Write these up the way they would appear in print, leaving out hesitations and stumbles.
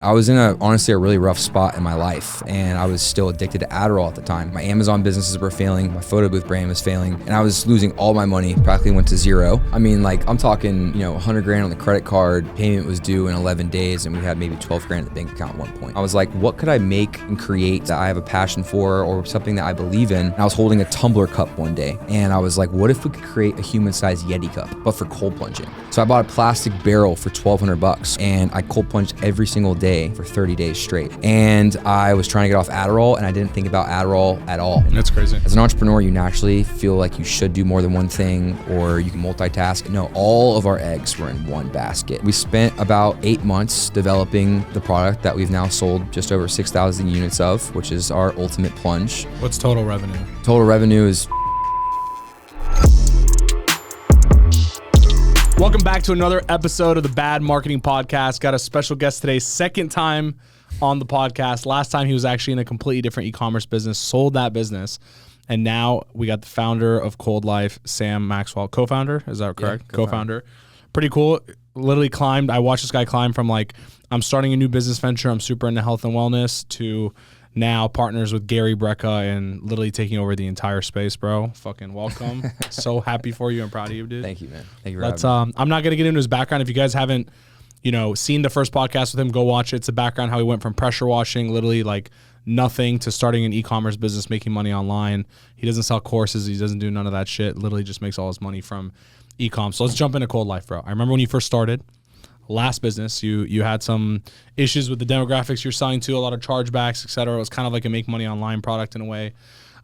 I was in honestly a really rough spot in my life, and I was still addicted to Adderall at the time. My Amazon businesses were failing, my photo booth brand was failing, and I was losing all my money, practically went to zero. I mean, like, I'm talking, 100 grand on the credit card, payment was due in 11 days, and we had maybe 12 grand in the bank account at one point. I was like, what could I make and create that I have a passion for, or something that I believe in? And I was holding a tumbler cup one day, and I was like, what if we could create a human-sized Yeti cup, but for cold plunging? So I bought a plastic barrel for $1,200, and I cold plunged every single day for 30 days straight. And I was trying to get off Adderall, and I didn't think about Adderall at all. That's crazy. As an entrepreneur, you naturally feel like you should do more than one thing, or you can multitask. No, all of our eggs were in one basket. We spent about 8 months developing the product that we've now sold just over 6,000 units of, which is our ultimate plunge. What's total revenue? Total revenue is... Welcome back to another episode of the Bad Marketing Podcast. Got a special guest today, second time on the podcast. Last time he was actually in a completely different e-commerce business, sold that business. And now we got the founder of Cold Life, Sam Maxwell, co-founder. Is that correct? Yeah, co-founder. Pretty cool. Literally climbed. I watched this guy climb from like, I'm starting a new business venture, I'm super into health and wellness, to now partners with Brecka and literally taking over the entire space, bro. Fucking welcome. So happy for you and proud of you, dude. Thank you, man. Thank you for having me. I'm not going to get into his background. If you guys haven't, seen the first podcast with him, go watch it. It's a background how he went from pressure washing, literally like nothing, to starting an e-commerce business, making money online. He doesn't sell courses. He doesn't do none of that shit. Literally just makes all his money from e-com. So let's jump into Cold Life, bro. I remember when you first started, last business, you had some issues with the demographics you're selling to, a lot of chargebacks, et cetera. It was kind of like a make money online product in a way.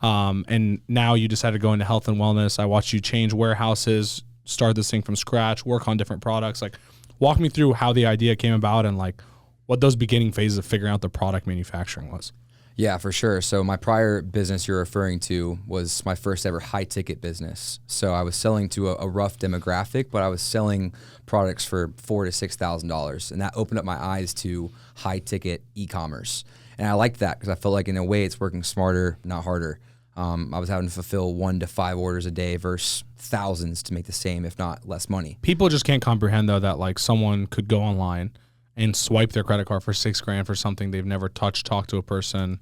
And now you decided to go into health and wellness. I watched you change warehouses, start this thing from scratch, work on different products. Like, walk me through how the idea came about and like what those beginning phases of figuring out the product manufacturing was. Yeah, for sure. So my prior business you're referring to was my first ever high ticket business. So I was selling to a rough demographic, but I was selling products for $4,000 to $6,000, and that opened up my eyes to high ticket e-commerce. And I liked that because I felt like in a way it's working smarter, not harder. I was having to fulfill 1 to 5 orders a day versus thousands to make the same, if not less money. People just can't comprehend though that like someone could go online and swipe their credit card for $6,000 for something they've never touched, talked to a person,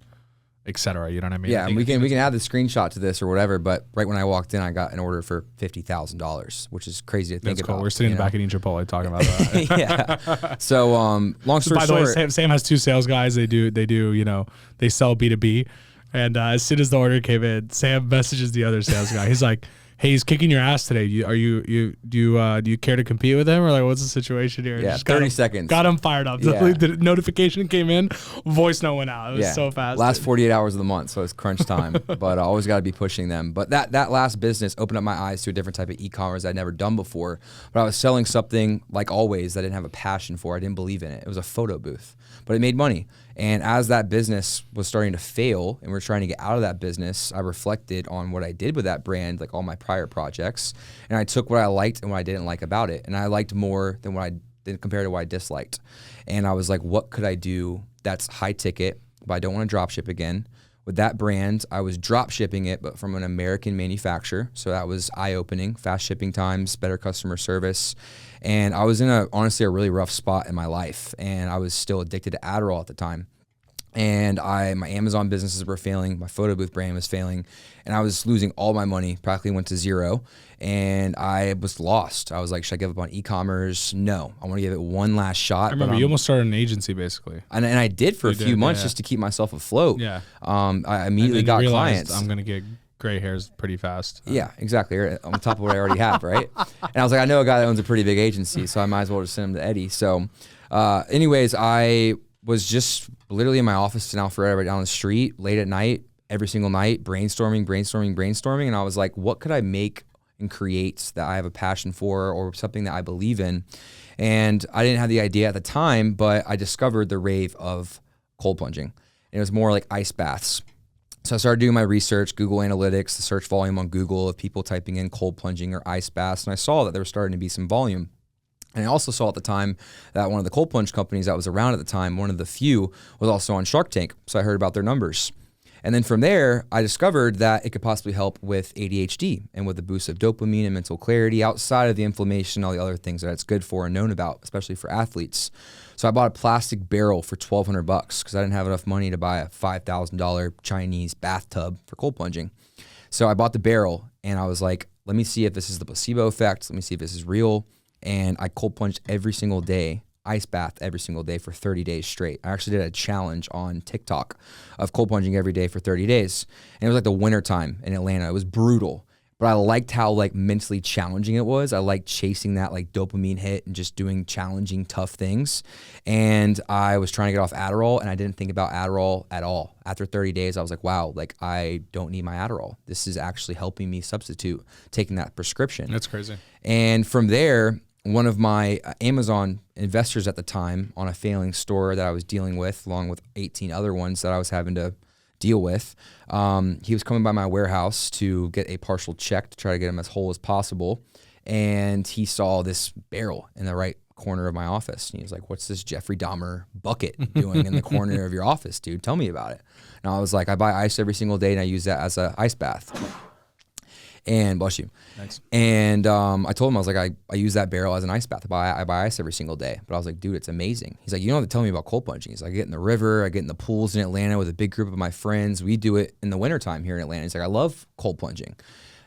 et cetera. You know what I mean? Yeah, and we can add the screenshot to this or whatever, but right when I walked in, I got an order for $50,000, which is crazy to think about. Cool. We're sitting in the back eating Chipotle talking about that. Yeah. So long story short. By the way, Sam has 2 sales guys. They sell B2B. And as soon as the order came in, Sam messages the other sales guy. He's like, hey, he's kicking your ass today. Do you care to compete with him, or like what's the situation here? Yeah, just 30 seconds. Got him fired up. Yeah. The notification came in, voice note went out. It was so fast. Last 48 hours of the month, so it's crunch time. But I always got to be pushing them. But that last business opened up my eyes to a different type of e-commerce I'd never done before. But I was selling something, like always, that I didn't have a passion for. I didn't believe in it. It was a photo booth, but it made money. And as that business was starting to fail and we're trying to get out of that business, I reflected on what I did with that brand, like all my prior projects. And I took what I liked and what I didn't like about it. And I liked more than what I did compared to what I disliked. And I was like, what could I do that's high ticket, but I don't want to drop ship again? With that brand, I was drop shipping it, but from an American manufacturer. So that was eye-opening, fast shipping times, better customer service. And I was in honestly a really rough spot in my life, and I was still addicted to Adderall at the time. And my Amazon businesses were failing, my photo booth brand was failing, and I was losing all my money, practically went to zero, and I was lost. I was like, should I give up on e-commerce? No, I want to give it one last shot. I remember you almost started an agency basically. And I did for a few months just to keep myself afloat. Yeah. I immediately got clients. I'm going to get gray hairs pretty fast. Yeah, exactly. On top of what I already have, right? And I was like, I know a guy that owns a pretty big agency, so I might as well just send him to Eddie. So anyways, I was just literally in my office in Alpharetta right down the street, late at night, every single night, brainstorming. And I was like, what could I make and create that I have a passion for, or something that I believe in? And I didn't have the idea at the time, but I discovered the rave of cold plunging. And it was more like ice baths. So I started doing my research, Google Analytics, the search volume on Google of people typing in cold plunging or ice baths, and I saw that there was starting to be some volume. And I also saw at the time that one of the cold plunge companies that was around at the time, one of the few, was also on Shark Tank. So I heard about their numbers. And then from there, I discovered that it could possibly help with ADHD and with the boost of dopamine and mental clarity outside of the inflammation, all the other things that it's good for and known about, especially for athletes. So I bought a plastic barrel for $1,200 because I didn't have enough money to buy a $5,000 Chinese bathtub for cold plunging. So I bought the barrel and I was like, let me see if this is the placebo effect. Let me see if this is real. And I cold plunged every single day, ice bath every single day for 30 days straight. I actually did a challenge on TikTok of cold plunging every day for 30 days. And it was like the winter time in Atlanta. It was brutal. But I liked how like mentally challenging it was. I liked chasing that like dopamine hit and just doing challenging, tough things. And I was trying to get off Adderall and I didn't think about Adderall at all. After 30 days, I was like, wow, like I don't need my Adderall. This is actually helping me substitute taking that prescription. That's crazy. And from there, one of my Amazon investors at the time on a failing store that I was dealing with, along with 18 other ones that I was having to deal with, he was coming by my warehouse to get a partial check to try to get him as whole as possible. And he saw this barrel in the right corner of my office. And he was like, what's this Jeffrey Dahmer bucket doing in the corner of your office, dude? Tell me about it. And I was like, I buy ice every single day and I use that as an ice bath. And bless you. Thanks. And I told him, I was like, I use that barrel as an ice bath. I buy ice every single day. But I was like, dude, it's amazing. He's like, you don't have to tell me about cold plunging. He's like, I get in the river, I get in the pools in Atlanta with a big group of my friends. We do it in the wintertime here in Atlanta. He's like, I love cold plunging. And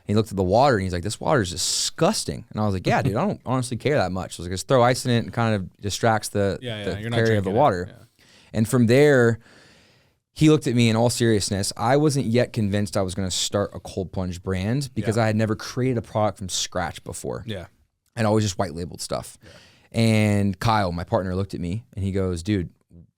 he looked at the water and he's like, this water is disgusting. And I was like, yeah, dude, I don't honestly care that much. I was like, just throw ice in it and kind of distracts the clarity of the water. Yeah. And from there, he looked at me in all seriousness. I wasn't yet convinced I was going to start a cold plunge brand because I had never created a product from scratch before. Yeah. And always just white labeled stuff. Yeah. And Kyle, my partner, looked at me and he goes, dude,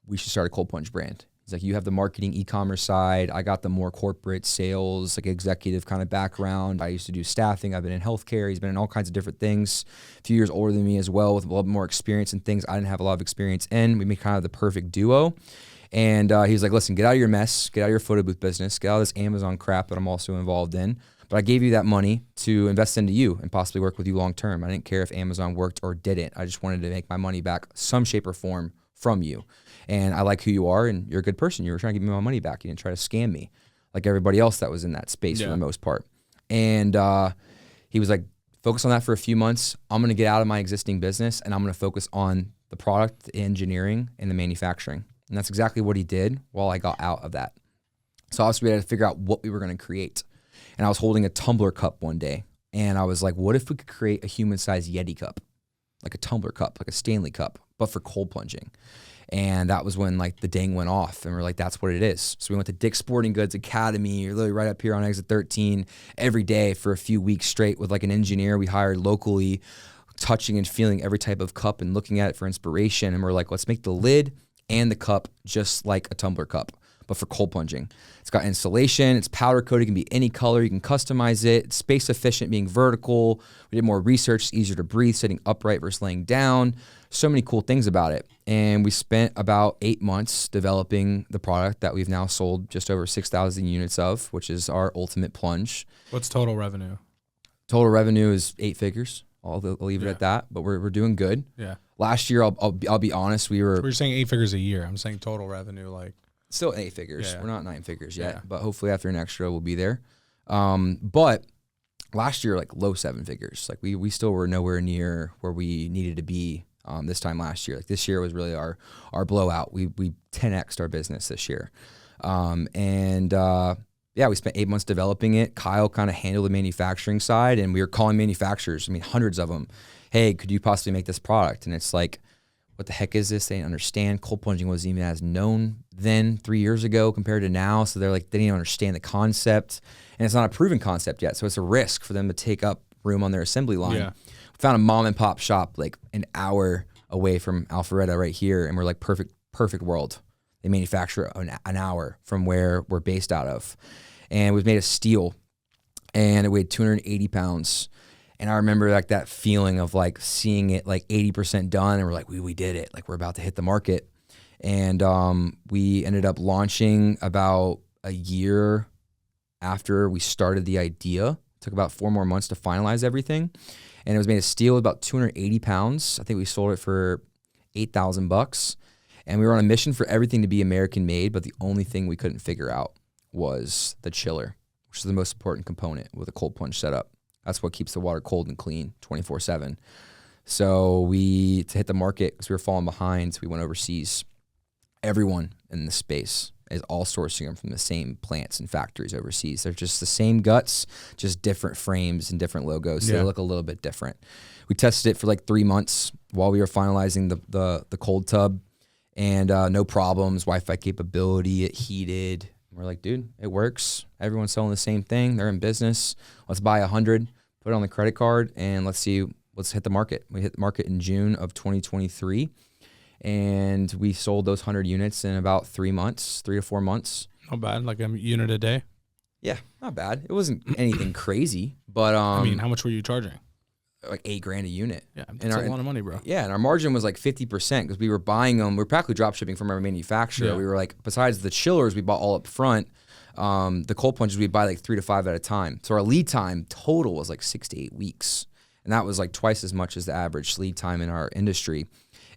we should start a cold plunge brand. He's like, you have the marketing e-commerce side. I got the more corporate sales, like executive kind of background. I used to do staffing. I've been in healthcare. He's been in all kinds of different things. A few years older than me as well, with a lot more experience in things I didn't have a lot of experience in. We made kind of the perfect duo. And he was like, listen, get out of your mess, get out of your photo booth business, get out of this Amazon crap that I'm also involved in. But I gave you that money to invest into you and possibly work with you long term. I didn't care if Amazon worked or didn't. I just wanted to make my money back some shape or form from you. And I like who you are and you're a good person. You were trying to give me my money back. You didn't try to scam me like everybody else that was in that space for the most part. And he was like, focus on that for a few months. I'm going to get out of my existing business and I'm going to focus on the product, the engineering, and the manufacturing. And that's exactly what he did while I got out of that. So obviously we had to figure out what we were going to create. And I was holding a tumbler cup one day. And I was like, what if we could create a human-sized Yeti cup? Like a tumbler cup, like a Stanley cup, but for cold plunging. And that was when like the ding went off and we're like, that's what it is. So we went to Dick's Sporting Goods Academy, literally right up here on exit 13 every day for a few weeks straight with like an engineer we hired locally, touching and feeling every type of cup and looking at it for inspiration. And we're like, let's make the lid and the cup just like a tumbler cup, but for cold plunging. It's got insulation, it's powder coated, it can be any color, you can customize it, it's space efficient, being vertical. We did more research, it's easier to breathe, sitting upright versus laying down. So many cool things about it. And we spent about 8 months developing the product that we've now sold just over 6,000 units of, which is our ultimate plunge. What's total revenue? Total revenue is 8 figures. I'll leave it at that, but we're doing good. Yeah. Last year, I'll be honest, we're saying 8 figures a year. I'm saying total revenue, like still 8 figures. Yeah. We're not 9 figures yet, but hopefully after an extra, we'll be there. But last year, like low 7 figures. Like we still were nowhere near where we needed to be this time last year. Like this year was really our blowout. We 10x'd our business this year, yeah, we spent 8 months developing it. Kyle kind of handled the manufacturing side, and we were calling manufacturers, I mean, hundreds of them, hey, could you possibly make this product? And it's like, what the heck is this? They didn't understand. Cold plunging wasn't even as known then 3 years ago compared to now. So they're like, they didn't understand the concept, and it's not a proven concept yet. So it's a risk for them to take up room on their assembly line. Yeah. We found a mom and pop shop like an hour away from Alpharetta right here, and we're like, perfect world. They manufacture an hour from where we're based out of. And it was made of steel, and it weighed 280 pounds. And I remember like that feeling of like seeing it like 80% done, and we're like, we did it. Like we're about to hit the market. And we ended up launching about a year after we started the idea. It took about 4 more months to finalize everything. And it was made of steel, about 280 pounds. I think we sold it for $8,000. And we were on a mission for everything to be American made, but the only thing we couldn't figure out was the chiller, which is the most important component with a cold plunge setup. That's what keeps the water cold and clean 24/7. So to hit the market, because we were falling behind, we went overseas. Everyone in the space is all sourcing them from the same plants and factories overseas. They're just the same guts, just different frames and different logos. So they look a little bit different. We tested it for like 3 months while we were finalizing the cold tub, and no problems, Wi-Fi capability, it heated. We're like, dude, it works. Everyone's selling the same thing. They're in business. Let's buy 100, put it on the credit card, and let's hit the market. We hit the market in June of 2023, and we sold those 100 units in about 3 months, 3 to 4 months. Not bad, like a unit a day. Yeah, not bad. It wasn't anything crazy, but I mean, how much were you charging? Like $8,000 a unit. Yeah, that's a lot of money, bro. Yeah, and our margin was like 50% because we were buying them. We were practically drop shipping from our manufacturer. Yeah. We were like, besides the chillers we bought all up front, the cold plunges we buy like 3 to 5 at a time. So our lead time total was like 6 to 8 weeks, and that was like twice as much as the average lead time in our industry.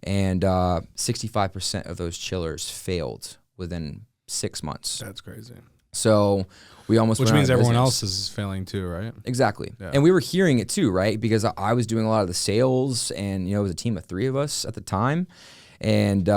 And 65% of those chillers failed within 6 months. That's crazy. So we almost Which went means out of everyone business. else is failing too, right? Exactly. Yeah. And we were hearing it too, right? Because I was doing a lot of the sales, and it was a team of 3 of us at the time. And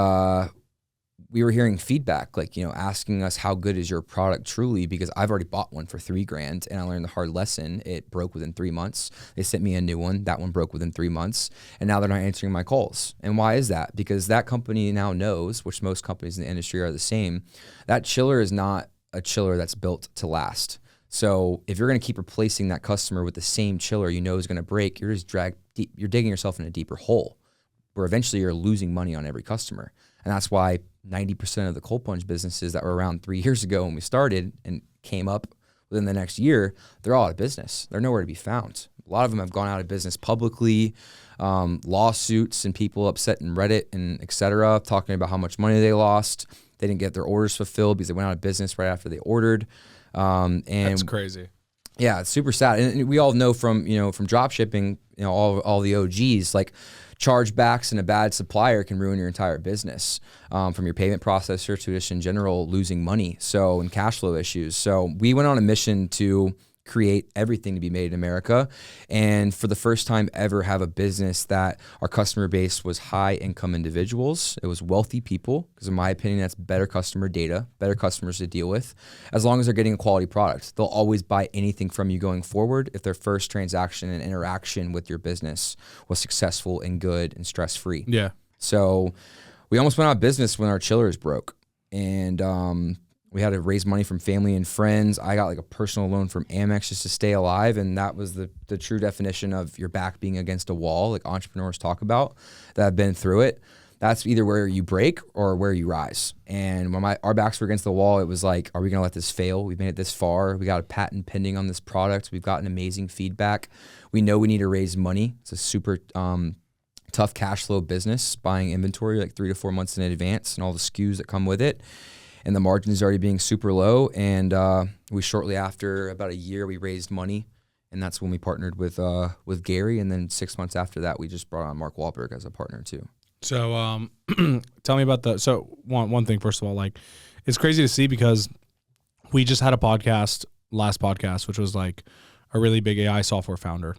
we were hearing feedback, like, asking us how good is your product truly, because I've already bought one for $3,000 and I learned the hard lesson. It broke within 3 months. They sent me a new one. That one broke within 3 months. And now they're not answering my calls. And why is that? Because that company now knows, which most companies in the industry are the same, that chiller is not a chiller that's built to last. So if you're going to keep replacing that customer with the same chiller is going to break, you're just you're digging yourself in a deeper hole where eventually you're losing money on every customer. And that's why 90% of the cold plunge businesses that were around 3 years ago when we started and came up within the next year, they're all out of business. They're nowhere to be found. A lot of them have gone out of business publicly, lawsuits and people upset in Reddit and et cetera, talking about how much money they lost. They didn't get their orders fulfilled because they went out of business right after they ordered. And that's crazy. Yeah, it's super sad. And we all know from drop shipping, all the OGs, like chargebacks and a bad supplier can ruin your entire business, from your payment processor to just in general losing money. So, and cash flow issues. So we went on a mission to create everything to be made in America, and for the first time ever have a business that our customer base was high income individuals. It was wealthy people, because in my opinion, that's better customer data, better customers to deal with. As long as they're getting a quality product, they'll always buy anything from you going forward if their first transaction and interaction with your business was successful and good and stress-free. Yeah. So we almost went out of business when our chillers broke, and we had to raise money from family and friends. I got like a personal loan from Amex just to stay alive. And that was the true definition of your back being against a wall, like entrepreneurs talk about, that have been through it. That's either where you break or where you rise. And when our backs were against the wall, it was like, are we going to let this fail? We've made it this far. We got a patent pending on this product. We've gotten amazing feedback. We know we need to raise money. It's a super tough cash flow business, buying inventory like 3 to 4 months in advance and all the SKUs that come with it. And the margins already being super low. And we shortly after, about a year, we raised money. And that's when we partnered with Gary. And then 6 months after that, we just brought on Mark Wahlberg as a partner too. So tell me about one thing, first of all, like, it's crazy to see because we just had a last podcast, which was like a really big AI software founder.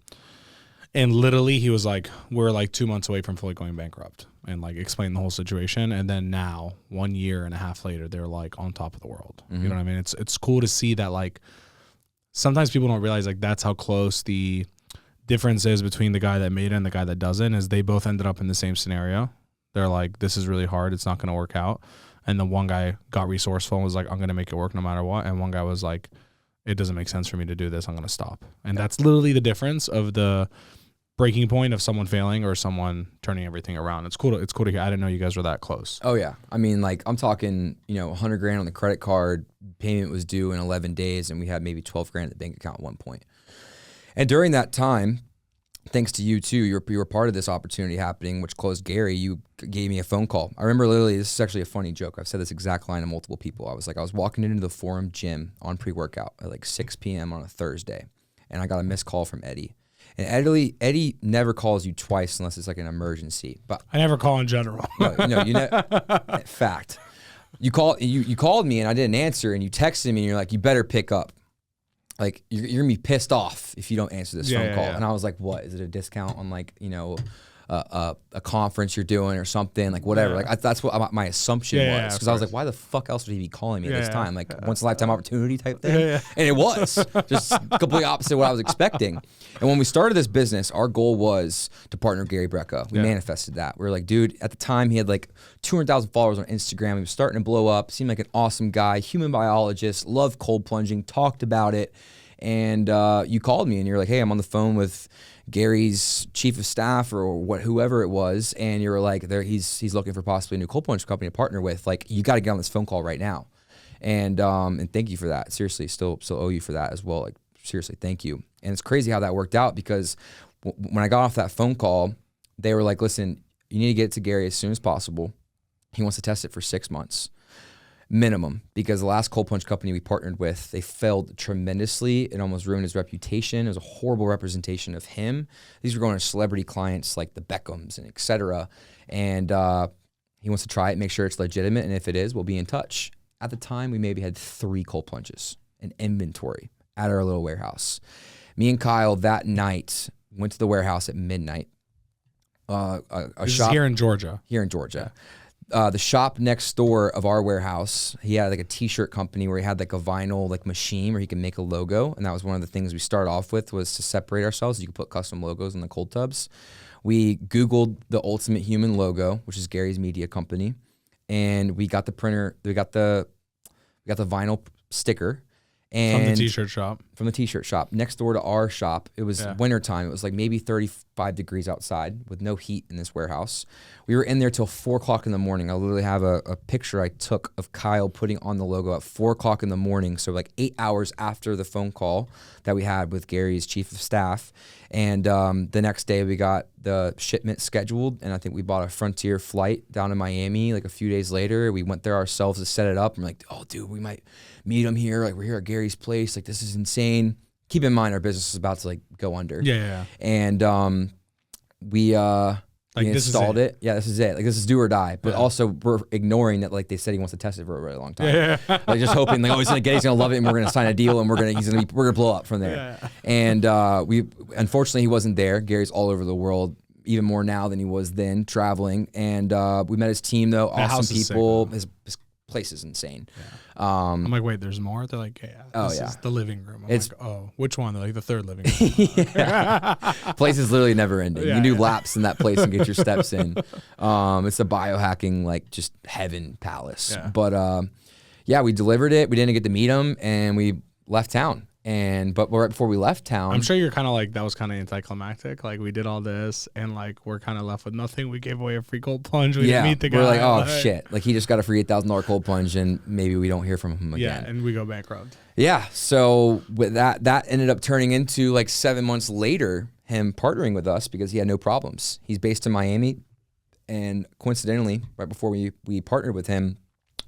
And literally he was like, we're like 2 months away from fully going bankrupt, and like explain the whole situation. And then now 1.5 years later, they're like on top of the world. Mm-hmm. You know what I mean? It's cool to see that. Like, sometimes people don't realize like that's how close the difference is between the guy that made it and the guy that doesn't, is they both ended up in the same scenario. They're like, this is really hard. It's not going to work out. And the one guy got resourceful and was like, I'm going to make it work no matter what. And one guy was like, it doesn't make sense for me to do this. I'm going to stop. And that's literally the difference of the breaking point of someone failing or someone turning everything around. It's cool to hear. I didn't know you guys were that close. Oh yeah. I mean, like, I'm talking, $100,000 on the credit card, payment was due in 11 days, and we had maybe 12 grand at the bank account at one point. And during that time, thanks to you too, you were part of this opportunity happening, which closed Gary. You gave me a phone call. I remember literally, this is actually a funny joke. I've said this exact line to multiple people. I was walking into the Forum gym on pre-workout at like 6 p.m. on a Thursday, and I got a missed call from Eddie. And Eddie never calls you twice unless it's like an emergency. But I never call in general. fact. You called me and I didn't answer, and you texted me and you're like, you better pick up. Like you're gonna be pissed off if you don't answer this phone call. And I was like, what? Is it a discount on like, you know, a conference you're doing or something, like whatever. Like that's what my assumption was, because I was like, why the fuck else would he be calling me at this time? Like once in a lifetime opportunity type thing. And it was just completely opposite of what I was expecting. And when we started this business, our goal was to partner with Gary Brecka. We manifested that. We were like, dude, at the time he had like 200,000 followers on Instagram. He was starting to blow up, seemed like an awesome guy, human biologist, loved cold plunging, talked about it. And you called me and you're like, hey, I'm on the phone with Gary's chief of staff or whoever it was, and you were like, he's looking for possibly a new cold plunge company to partner with. Like, you got to get on this phone call right now. And thank you for that. Seriously, still owe you for that as well. Like, seriously, thank you. And it's crazy how that worked out, because when I got off that phone call, they were like, listen, you need to get it to Gary as soon as possible. He wants to test it for 6 months minimum, because the last cold plunge company we partnered with, they failed tremendously. It almost ruined his reputation. It was a horrible representation of him. These were going to celebrity clients like the Beckhams and et cetera. And he wants to try it, make sure it's legitimate. And if it is, we'll be in touch. At the time, we maybe had 3 cold plunges in inventory at our little warehouse. Me and Kyle that night went to the warehouse at midnight. This is here in Georgia. Here in Georgia. Yeah. The shop next door of our warehouse, he had like a t-shirt company where he had like a vinyl like machine where he could make a logo. And that was one of the things we started off with, was to separate ourselves. You could put custom logos in the cold tubs. We Googled the Ultimate Human logo, which is Gary's media company. And we got the printer, we got the vinyl sticker. And from the t-shirt shop. From the t-shirt shop. Next door to our shop, it was wintertime. It was like maybe 35 degrees outside with no heat in this warehouse. We were in there till 4 o'clock in the morning. I literally have a picture I took of Kyle putting on the logo at 4 o'clock in the morning. So like 8 hours after the phone call that we had with Gary's chief of staff. And the next day we got the shipment scheduled, and I think we bought a Frontier flight down to Miami. Like a few days later, we went there ourselves to set it up. And we're like, oh dude, we might meet him here. Like, we're here at Gary's place. Like, this is insane. Keep in mind, our business is about to like go under. Yeah. And we installed it. Yeah, this is it. Like, this is do or die. But also, we're ignoring that. Like, they said he wants to test it for a really long time. Like, just hoping like, oh, he's gonna love it, and we're gonna sign a deal, and we're gonna blow up from there. And unfortunately, he wasn't there. Gary's all over the world, even more now than he was then, traveling. And we met his team though, awesome people. His place is insane. I'm like, wait, there's more? They're like, this is the living room. I'm like, oh, which one? They're like, the third living room. Place is literally never ending. You do laps in that place and get your steps in. It's a biohacking, like, just heaven palace. But we delivered it. We didn't get to meet him, and we left town. But right before we left town, I'm sure you're kind of like, that was kind of anticlimactic. Like, we did all this, and like, we're kind of left with nothing. We gave away a free cold plunge. We didn't meet the guy. We're like, oh shit! Like, he just got a free $8,000 cold plunge, and maybe we don't hear from him again. Yeah, and we go bankrupt. Yeah. So with that ended up turning into like 7 months later, him partnering with us because he had no problems. He's based in Miami, and coincidentally, right before we partnered with him,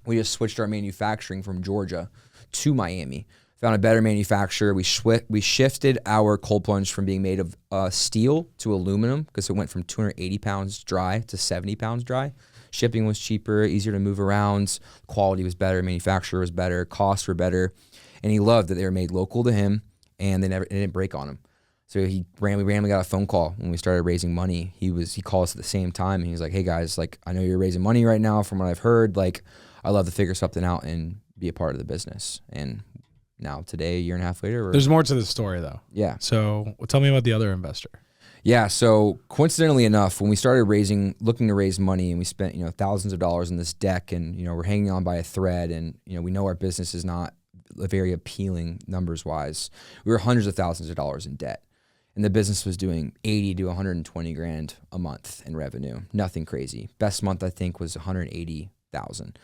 we just switched our manufacturing from Georgia to Miami. Found a better manufacturer. We shifted our cold plunge from being made of steel to aluminum, because it went from 280 pounds dry to 70 pounds dry. Shipping was cheaper, easier to move around. Quality was better, manufacturer was better, costs were better. And he loved that they were made local to him, and it didn't break on him. So we randomly got a phone call when we started raising money. He called us at the same time, and he was like, hey guys, like, I know you're raising money right now from what I've heard. Like, I'd love to figure something out and be a part of the business. And now today, a year and a half later. There's more to the story though. Yeah. So tell me about the other investor. Yeah. So coincidentally enough, when we started looking to raise money, and we spent, thousands of dollars in this deck, and, we're hanging on by a thread, and, we know our business is not very appealing numbers wise. We were hundreds of thousands of dollars in debt, and the business was doing 80 to 120 grand a month in revenue. Nothing crazy. Best month I think was 180,000.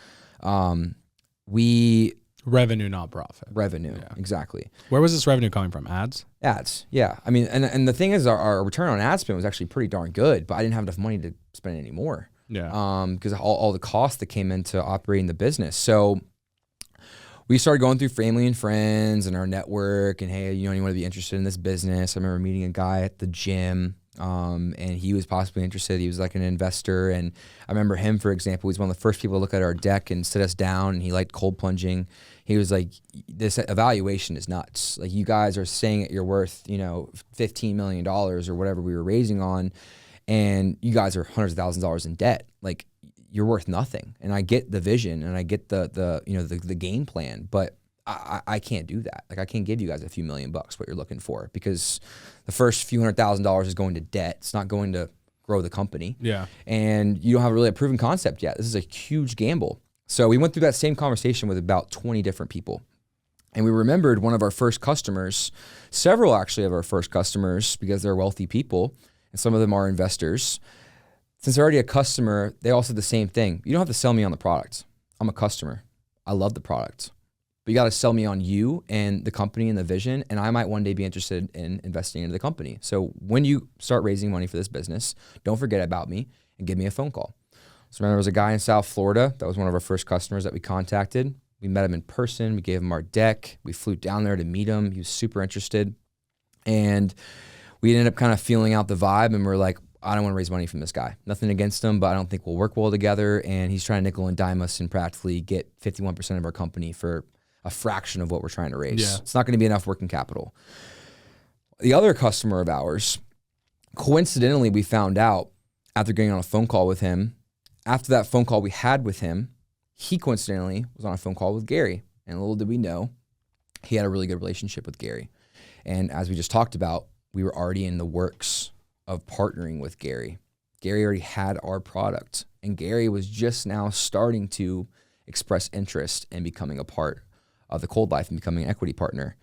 Revenue, not profit. Revenue, exactly. Where was this revenue coming from? Ads? Ads, yeah. I mean, and the thing is, our return on ad spend was actually pretty darn good, but I didn't have enough money to spend anymore. Yeah. Because all the costs that came into operating the business. So we started going through family and friends and our network, and hey, anyone want to be interested in this business? I remember meeting a guy at the gym And he was possibly interested. He was like an investor. And I remember him, for example, he's one of the first people to look at our deck and sit us down, and he liked cold plunging. He was like, this evaluation is nuts. Like, you guys are saying that you're worth, $15 million or whatever we were raising on, and you guys are hundreds of thousands of dollars in debt. Like, you're worth nothing. And I get the vision, and I get the game plan, but I can't do that. Like, I can't give you guys a few $1 million what you're looking for, because the first few $100,000 is going to debt. It's not going to grow the company. Yeah. And you don't have really a proven concept yet. This is a huge gamble. So we went through that same conversation with about 20 different people. And we remembered one of our first customers, several actually of our first customers, because they're wealthy people and some of them are investors. Since they're already a customer, they all said the same thing. You don't have to sell me on the product. I'm a customer. I love the product. But you got to sell me on you and the company and the vision, and I might one day be interested in investing into the company. So when you start raising money for this business, don't forget about me and give me a phone call. So remember, there was a guy in South Florida that was one of our first customers that we contacted. We met him in person. We gave him our deck. We flew down there to meet him. He was super interested. And we ended up kind of feeling out the vibe, and we're like, I don't want to raise money from this guy. Nothing against him, but I don't think we'll work well together. And he's trying to nickel and dime us and practically get 51% of our company for a fraction of what we're trying to raise. Yeah. It's not going to be enough working capital. The other customer of ours, coincidentally, we found out after getting on a phone call with him, after that phone call we had with him, he coincidentally was on a phone call with Gary. And little did we know, he had a really good relationship with Gary. And as we just talked about, we were already in the works of partnering with Gary. Gary already had our product, and Gary was just now starting to express interest in becoming a part of the Cold Life and becoming an equity partner.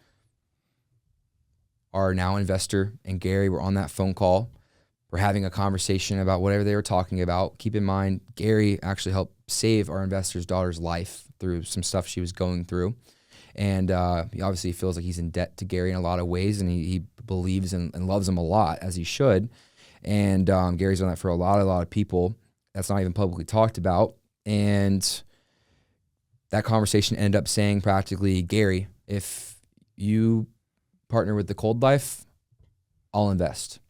Our now investor and Gary were on that phone call. We're having a conversation about whatever they were talking about. Keep in mind, Gary actually helped save our investor's daughter's life through some stuff she was going through. And he obviously feels like he's in debt to Gary in a lot of ways, and he believes and loves him a lot, as he should. And Gary's done that for a lot of people. That's not even publicly talked about. And that conversation ended up saying practically, Gary, if you partner with the Cold Life, I'll invest.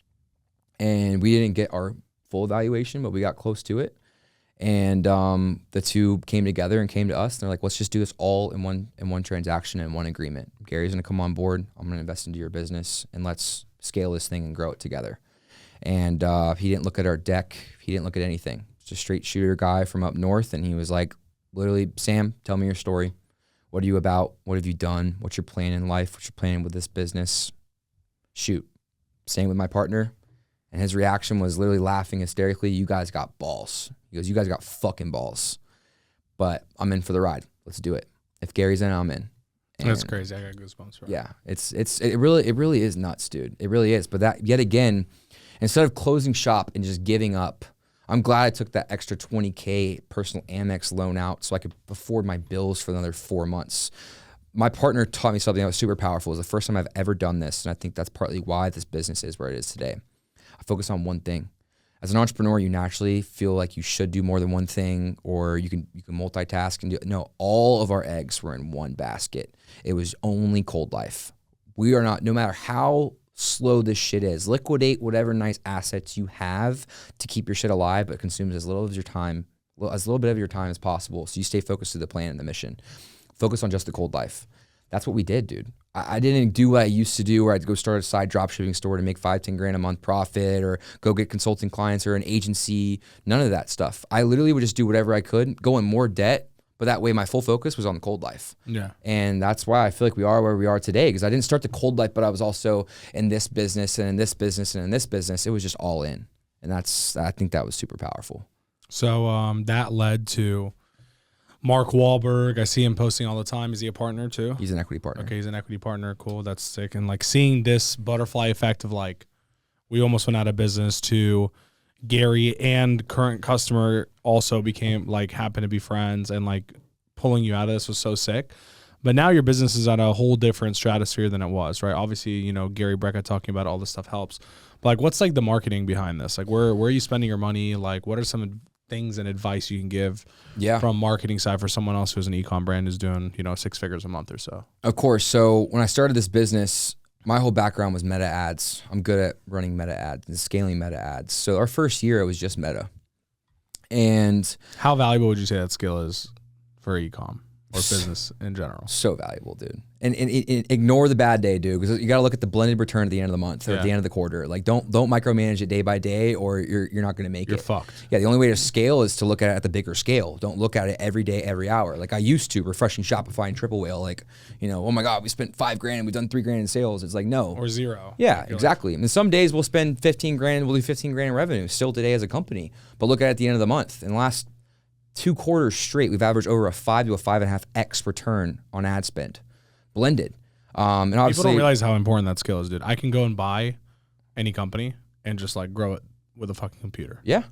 And we didn't get our full valuation, but we got close to it. And the two came together and came to us, and they're like, let's just do this all in one transaction and one agreement. Gary's gonna come on board. I'm gonna invest into your business, and let's scale this thing and grow it together. And he didn't look at our deck. He didn't look at anything. Just a straight shooter guy from up north. And he was like, literally, Sam, tell me your story. What are you about? What have you done? What's your plan in life? What's your plan with this business? Shoot. Same with my partner. And his reaction was literally laughing hysterically. You guys got balls. He goes, you guys got fucking balls. But I'm in for the ride. Let's do it. If Gary's in, I'm in. And that's crazy. I got goosebumps. Right? Yeah. It really is nuts, dude. It really is. But that, yet again, instead of closing shop and just giving up, I'm glad I took that extra $20K personal Amex loan out so I could afford my bills for another 4 months. My partner taught me something that was super powerful. It was the first time I've ever done this, and I think that's partly why this business is where it is today. I focus on one thing. As an entrepreneur, you naturally feel like you should do more than one thing, or you can multitask and do it. No, all of our eggs were in one basket. It was only Cold Life. We are not, no matter how slow this shit is, liquidate whatever nice assets you have to keep your shit alive, but consumes as little of your time, as little bit of your time as possible, so you stay focused to the plan and the mission. Focus on just the Cold Life. That's what we did, dude. I didn't do what I used to do, where I'd go start a side dropshipping store to make 5-10 grand a month profit, or go get consulting clients or an agency. None of that stuff. I literally would just do whatever I could, go in more debt, but that way my full focus was on the Cold Life. Yeah. And that's why I feel like we are where we are today, because I didn't start the Cold Life, but I was also in this business and in this business and in this business. It was just all in. And I think that was super powerful. So that led to Mark Wahlberg. I see him posting all the time. Is he a partner too? He's an equity partner. Okay, he's an equity partner. Cool. That's sick. And like seeing this butterfly effect of like, we almost went out of business, to Gary and current customer also became like, happened to be friends, and like pulling you out of this was so sick. But now your business is at a whole different stratosphere than it was, right? Obviously, you know, Gary Brecka talking about all this stuff helps. But like, what's like the marketing behind this? Like, where are you spending your money? Like, what are some things and advice you can give from marketing side for someone else who's an e-com brand who's doing, 6 figures a month or so? Of course. So when I started this business, my whole background was meta ads. I'm good at running meta ads and scaling meta ads. So our first year, it was just meta. And how valuable would you say that skill is for e-com or business in general? So valuable, dude. And ignore the bad day, dude, because you got to look at the blended return at the end of the month or at the end of the quarter. Like, don't micromanage it day by day, or you're not going to make it. You're fucked. Yeah, the only way to scale is to look at it at the bigger scale. Don't look at it every day, every hour. Like I used to, refreshing Shopify and Triple Whale. Like, oh my God, we spent $5,000 and we've done $3,000 in sales. It's like, no. Or zero. Yeah, exactly. And some days we'll spend $15,000, we'll do $15,000 in revenue still today as a company. But look at it at the end of the month. In the last 2 quarters straight, we've averaged over a 5 to a 5.5x return on ad spend, blended. And obviously, people don't realize how important that skill is, dude. I can go and buy any company and just like grow it with a fucking computer. Yeah.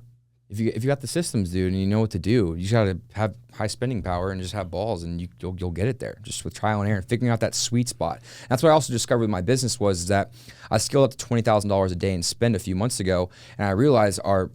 If you got the systems, dude, and you know what to do, you just got to have high spending power and just have balls, and you'll get it there just with trial and error and figuring out that sweet spot. That's what I also discovered with my business was that I scaled up to $20,000 a day in spend a few months ago, and I realized our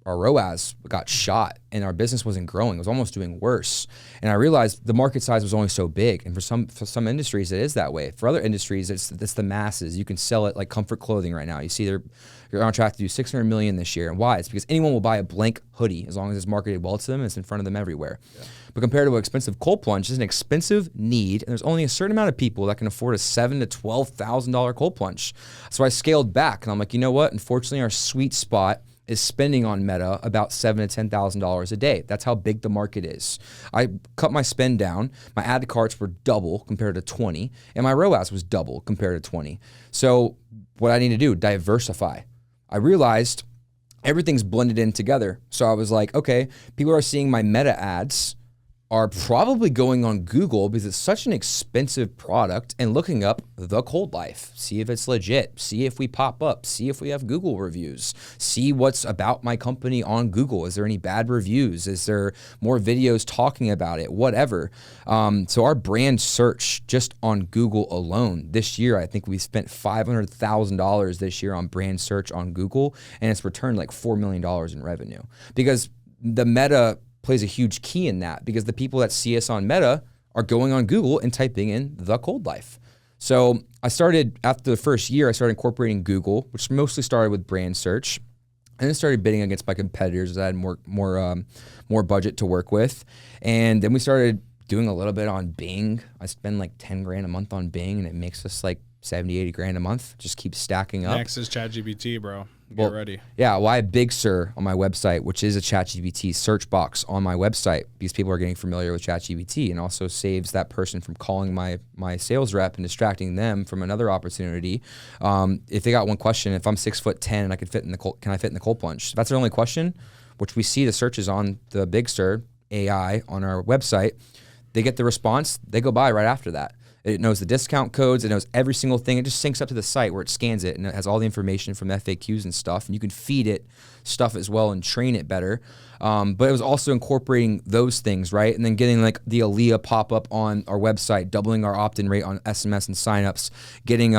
ROAS got shot and our business wasn't growing. It was almost doing worse. And I realized the market size was only so big, and for some industries it is that way. For other industries, it's the masses. You can sell it like comfort clothing right now. You see you're on track to do 600 million this year. And why? It's because anyone will buy a blank hoodie as long as it's marketed well to them and it's in front of them everywhere. Yeah. But compared to an expensive cold plunge, it's an expensive need, and there's only a certain amount of people that can afford a $7,000 to $12,000 cold plunge. So I scaled back, and I'm like, you know what? Unfortunately, our sweet spot is spending on Meta about $7,000 to $10,000 a day. That's how big the market is. I cut my spend down. My add to carts were double compared to 20, and my ROAS was double compared to 20. So what I need to do, diversify. I realized everything's blended in together. So I was like, okay, people are seeing my Meta ads are probably going on Google because it's such an expensive product and looking up the cold life, see if it's legit, see if we pop up, see if we have Google reviews, see what's about my company on Google. Is there any bad reviews? Is there more videos talking about it? Whatever. So our brand search just on Google alone this year, I think we spent $500,000 this year on brand search on Google, and it's returned like $4 million in revenue because the Meta plays a huge key in that, because the people that see us on Meta are going on Google and typing in the cold life. So I started, after the first year, I started incorporating Google, which mostly started with brand search, and then started bidding against my competitors as I had more budget to work with. And then we started doing a little bit on Bing. I spend like $10,000 a month on Bing, and it makes us like $70,000, $80,000 a month. Just keeps stacking up. Next is ChatGPT, bro. Get ready. Yeah, well, I have Big Sur on my website, which is a ChatGPT search box on my website, because people are getting familiar with ChatGPT, and also saves that person from calling my sales rep and distracting them from another opportunity. If they got one question, if I'm 6'10" and I can fit in the cold plunge? That's their only question, which we see the searches on the Big Sur AI on our website. They get the response, they go by right after that. It knows the discount codes. It knows every single thing. It just syncs up to the site where it scans it, and it has all the information from FAQs and stuff. And you can feed it stuff as well and train it better. But it was also incorporating those things, right? And then getting like the Aaliyah pop-up on our website, doubling our opt-in rate on SMS and signups, getting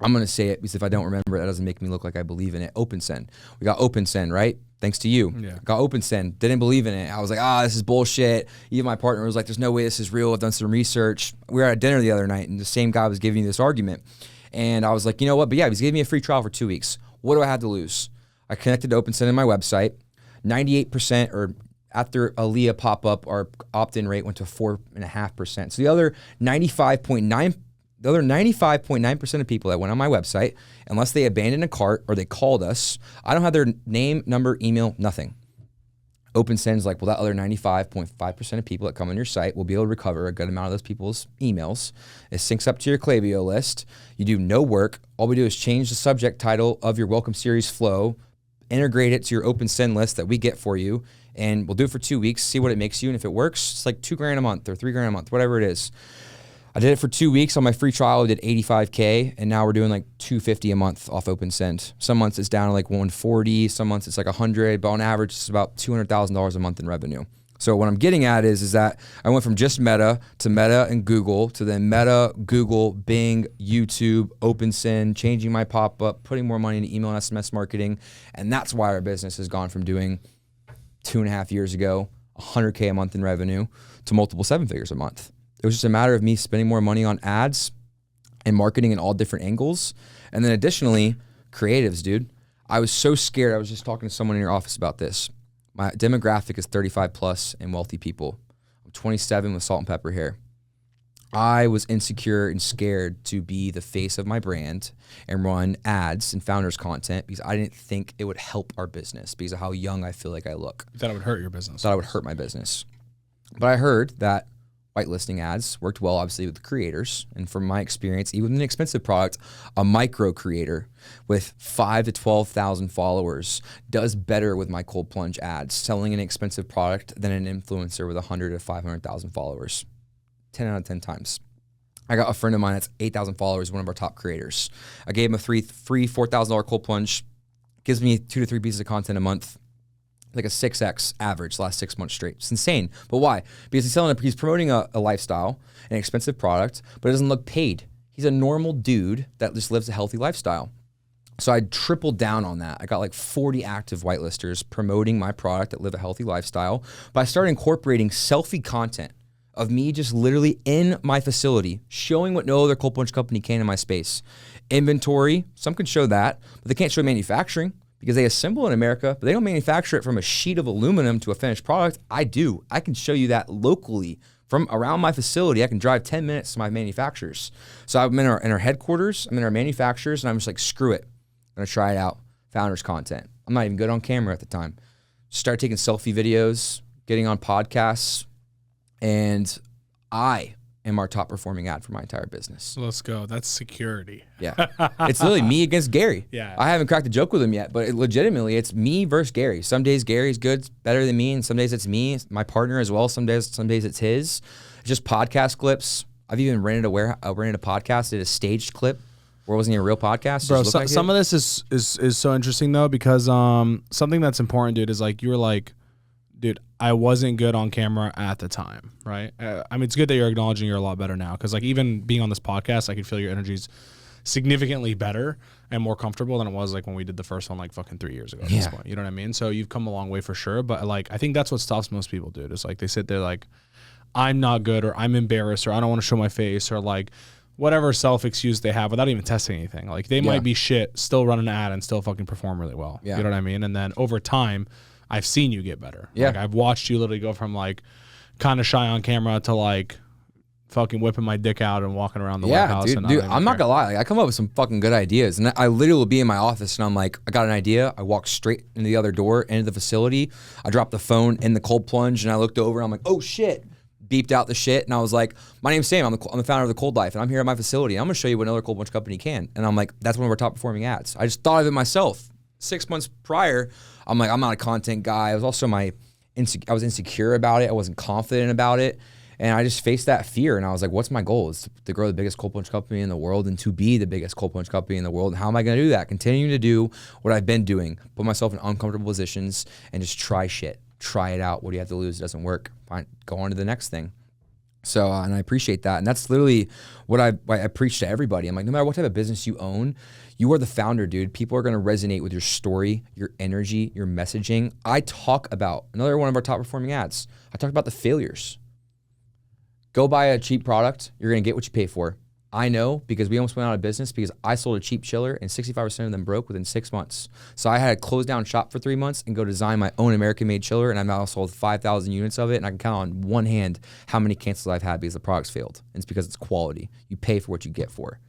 I'm going to say it because if I don't remember it, that doesn't make me look like I believe in it. OpenSend. We got OpenSend, right? Thanks to you. Yeah. Got OpenSend. Didn't believe in it. I was like, this is bullshit. Even my partner was like, there's no way this is real. I've done some research. We were at dinner the other night, and the same guy was giving me this argument. And I was like, you know what? But yeah, he's giving me a free trial for 2 weeks. What do I have to lose? I connected to OpenSend in my website. 98%, or after Aaliyah pop-up, our opt-in rate went to 4.5%. So the other 95.9% of people that went on my website, unless they abandoned a cart or they called us, I don't have their name, number, email, nothing. OpenSend's like, well, that other 95.5% of people that come on your site will be able to recover a good amount of those people's emails. It syncs up to your Klaviyo list. You do no work. All we do is change the subject title of your welcome series flow, integrate it to your OpenSend list that we get for you, and we'll do it for 2 weeks, see what it makes you, and if it works, it's like $2,000 a month or $3,000 a month, whatever it is. I did it for 2 weeks. On my free trial, I did $85K, and now we're doing like $250 a month off OpenSend. Some months it's down to like $140, some months it's like $100, but on average it's about $200,000 a month in revenue. So what I'm getting at is that I went from just Meta to Meta and Google to then Meta, Google, Bing, YouTube, OpenSend, changing my pop-up, putting more money into email and SMS marketing, and that's why our business has gone from doing 2.5 years ago, $100K a month in revenue to multiple 7 figures a month. It was just a matter of me spending more money on ads, and marketing in all different angles. And then additionally, creatives, dude. I was so scared. I was just talking to someone in your office about this. My demographic is 35 plus and wealthy people. I'm 27 with salt and pepper hair. I was insecure and scared to be the face of my brand and run ads and founders content because I didn't think it would help our business because of how young I feel like I look. You thought it would hurt your business. Thought it would hurt my business. But I heard that whitelisting ads worked well, obviously, with the creators. And from my experience, even with an expensive product, a micro creator with 5 to 12,000 followers does better with my cold plunge ads, selling an expensive product than an influencer with 100 to 500,000 followers. 10 out of 10 times. I got a friend of mine that's 8,000 followers, one of our top creators. I gave him a free $4,000 cold plunge, gives me 2 to 3 pieces of content a month, like a 6x average last 6 months straight. It's insane. But why? Because he's promoting a lifestyle, an expensive product, but it doesn't look paid. He's a normal dude that just lives a healthy lifestyle. So I tripled down on that. I got like 40 active whitelisters promoting my product that live a healthy lifestyle. But I started incorporating selfie content of me just literally in my facility, showing what no other cold plunge company can in my space. Inventory, some can show that, but they can't show manufacturing because they assemble in America, but they don't manufacture it from a sheet of aluminum to a finished product. I do. I can show you that locally from around my facility. I can drive 10 minutes to my manufacturers. So I'm in our headquarters, I'm in our manufacturers, and I'm just like, screw it. I'm gonna try it out. Founders content. I'm not even good on camera at the time. Start taking selfie videos, getting on podcasts, and I am our top performing ad for my entire business. Let's go. That's security. Yeah. It's literally me against Gary. Yeah. I haven't cracked a joke with him yet, but legitimately it's me versus Gary. Some days Gary's good, better than me, and some days it's me, my partner as well. Some days it's his. It's just podcast clips. I've even rented a podcast, did a staged clip where it wasn't even a real podcast. Bro, some of this is so interesting though, because something that's important, dude, is like you were like, dude, I wasn't good on camera at the time, right? I mean, it's good that you're acknowledging you're a lot better now, because like even being on this podcast, I could feel your energy's significantly better and more comfortable than it was like when we did the first one like fucking 3 years ago at this point. You know what I mean? So you've come a long way for sure, but like I think that's what stops most people, dude. Is like they sit there like, I'm not good, or I'm embarrassed, or I don't want to show my face, or like whatever self-excuse they have without even testing anything. Like they might be shit, still run an ad and still fucking perform really well. You know what I mean? And then over time, I've seen you get better. Yeah. Like I've watched you literally go from like kind of shy on camera to like fucking whipping my dick out and walking around the White House. Dude, I'm not gonna lie. Like, I come up with some fucking good ideas, and I literally will be in my office and I'm like, I got an idea. I walk straight into the other door, into the facility. I dropped the phone in the cold plunge, and I looked over and I'm like, oh shit. Beeped out the shit, and I was like, my name's Sam. I'm the founder of The Cold Life, and I'm here at my facility. I'm gonna show you what another cold plunge company can. And I'm like, that's one of our top performing ads. I just thought of it myself. 6 months prior, I'm like, I'm not a content guy. I was also I was insecure about it. I wasn't confident about it. And I just faced that fear. And I was like, what's my goal? Is to grow the biggest cold plunge company in the world and to be the biggest cold plunge company in the world. And how am I going to do that? Continuing to do what I've been doing, put myself in uncomfortable positions and just try shit. Try it out. What do you have to lose? It doesn't work. Fine. Go on to the next thing. So, and I appreciate that. And that's literally what I preach to everybody. I'm like, no matter what type of business you own, you are the founder, dude. People are going to resonate with your story, your energy, your messaging. I talk about another one of our top performing ads. I talk about the failures. Go buy a cheap product. You're going to get what you pay for. I know, because we almost went out of business because I sold a cheap chiller and 65% of them broke within 6 months. So I had to close down shop for 3 months and go design my own American-made chiller, and I've now sold 5,000 units of it, and I can count on one hand how many cancels I've had because the product's failed. And it's because it's quality. You pay for what you get for.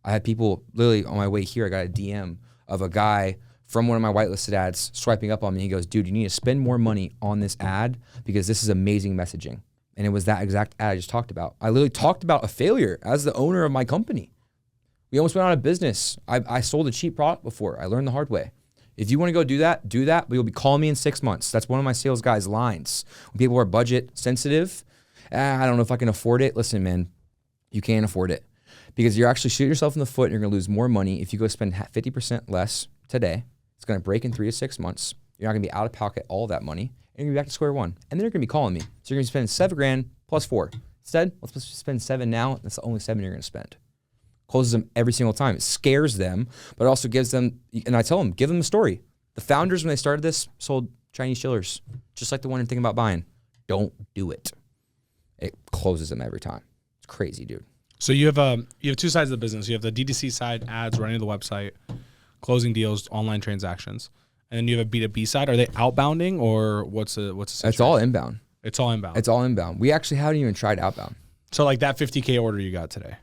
I had people literally on my way here, I got a DM of a guy from one of my whitelisted ads swiping up on me. He goes, dude, you need to spend more money on this ad because this is amazing messaging. And it was that exact ad I just talked about. I literally talked about a failure as the owner of my company. We almost went out of business. I sold a cheap product before. I learned the hard way. If you want to go do that, but you'll be calling me in 6 months. That's one of my sales guys' lines. When people are budget sensitive, I don't know if I can afford it. Listen, man, you can't afford it because you're actually shooting yourself in the foot and you're going to lose more money if you go spend 50% less today. It's going to break in 3 to 6 months. You're not going to be out of pocket all of that money. And you're gonna be back to square one. And then they're gonna be calling me. So you're gonna spend $7,000 plus 4. Instead, let's spend 7 now. That's the only 7 you're gonna spend. Closes them every single time. It scares them, but it also gives them, and I tell them, give them a story. The founders, when they started this, sold Chinese chillers, just like the one you're thinking about buying. Don't do it. It closes them every time. It's crazy, dude. So you have two sides of the business. You have the DTC side, ads, running the website, closing deals, online transactions, and then you have a B2B side. Are they outbounding or what's the situation? It's all inbound. It's all inbound. It's all inbound. We actually haven't even tried outbound. So like that 50K order you got today,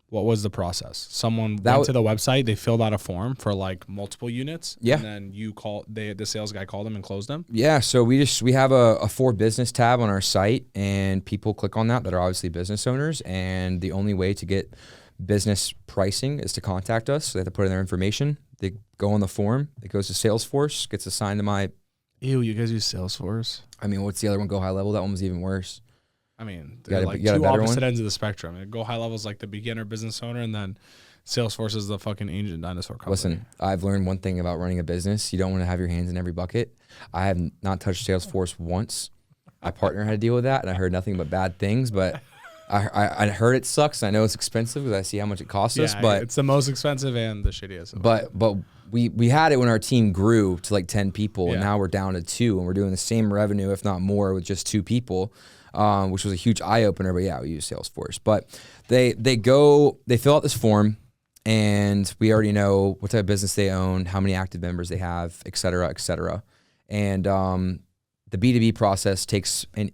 what was the process? Someone went to the website, they filled out a form for like multiple units. Yeah. And then the sales guy called them and closed them? Yeah. So we have a for business tab on our site, and people click on that are obviously business owners. And the only way to get business pricing is to contact us. So they have to put in their information. They go on the form. It goes to Salesforce, gets assigned to my. Ew, you guys use Salesforce? I mean, what's the other one? Go High Level. That one was even worse. I mean, they're like two opposite ends of the spectrum. Go High Level is like the beginner business owner, and then Salesforce is the fucking ancient dinosaur company. Listen, I've learned one thing about running a business. You don't want to have your hands in every bucket. I have not touched Salesforce once. My partner had to deal with that, and I heard nothing but bad things. But I heard it sucks. And I know it's expensive because I see how much it costs us. But it's the most expensive and the shittiest. But we had it when our team grew to like 10 people, and now we're down to 2, and we're doing the same revenue, if not more, with just 2 people. Which was a huge eye opener, but yeah, we use Salesforce. But they fill out this form, and we already know what type of business they own, how many active members they have, et cetera, et cetera. And the B2B process takes, in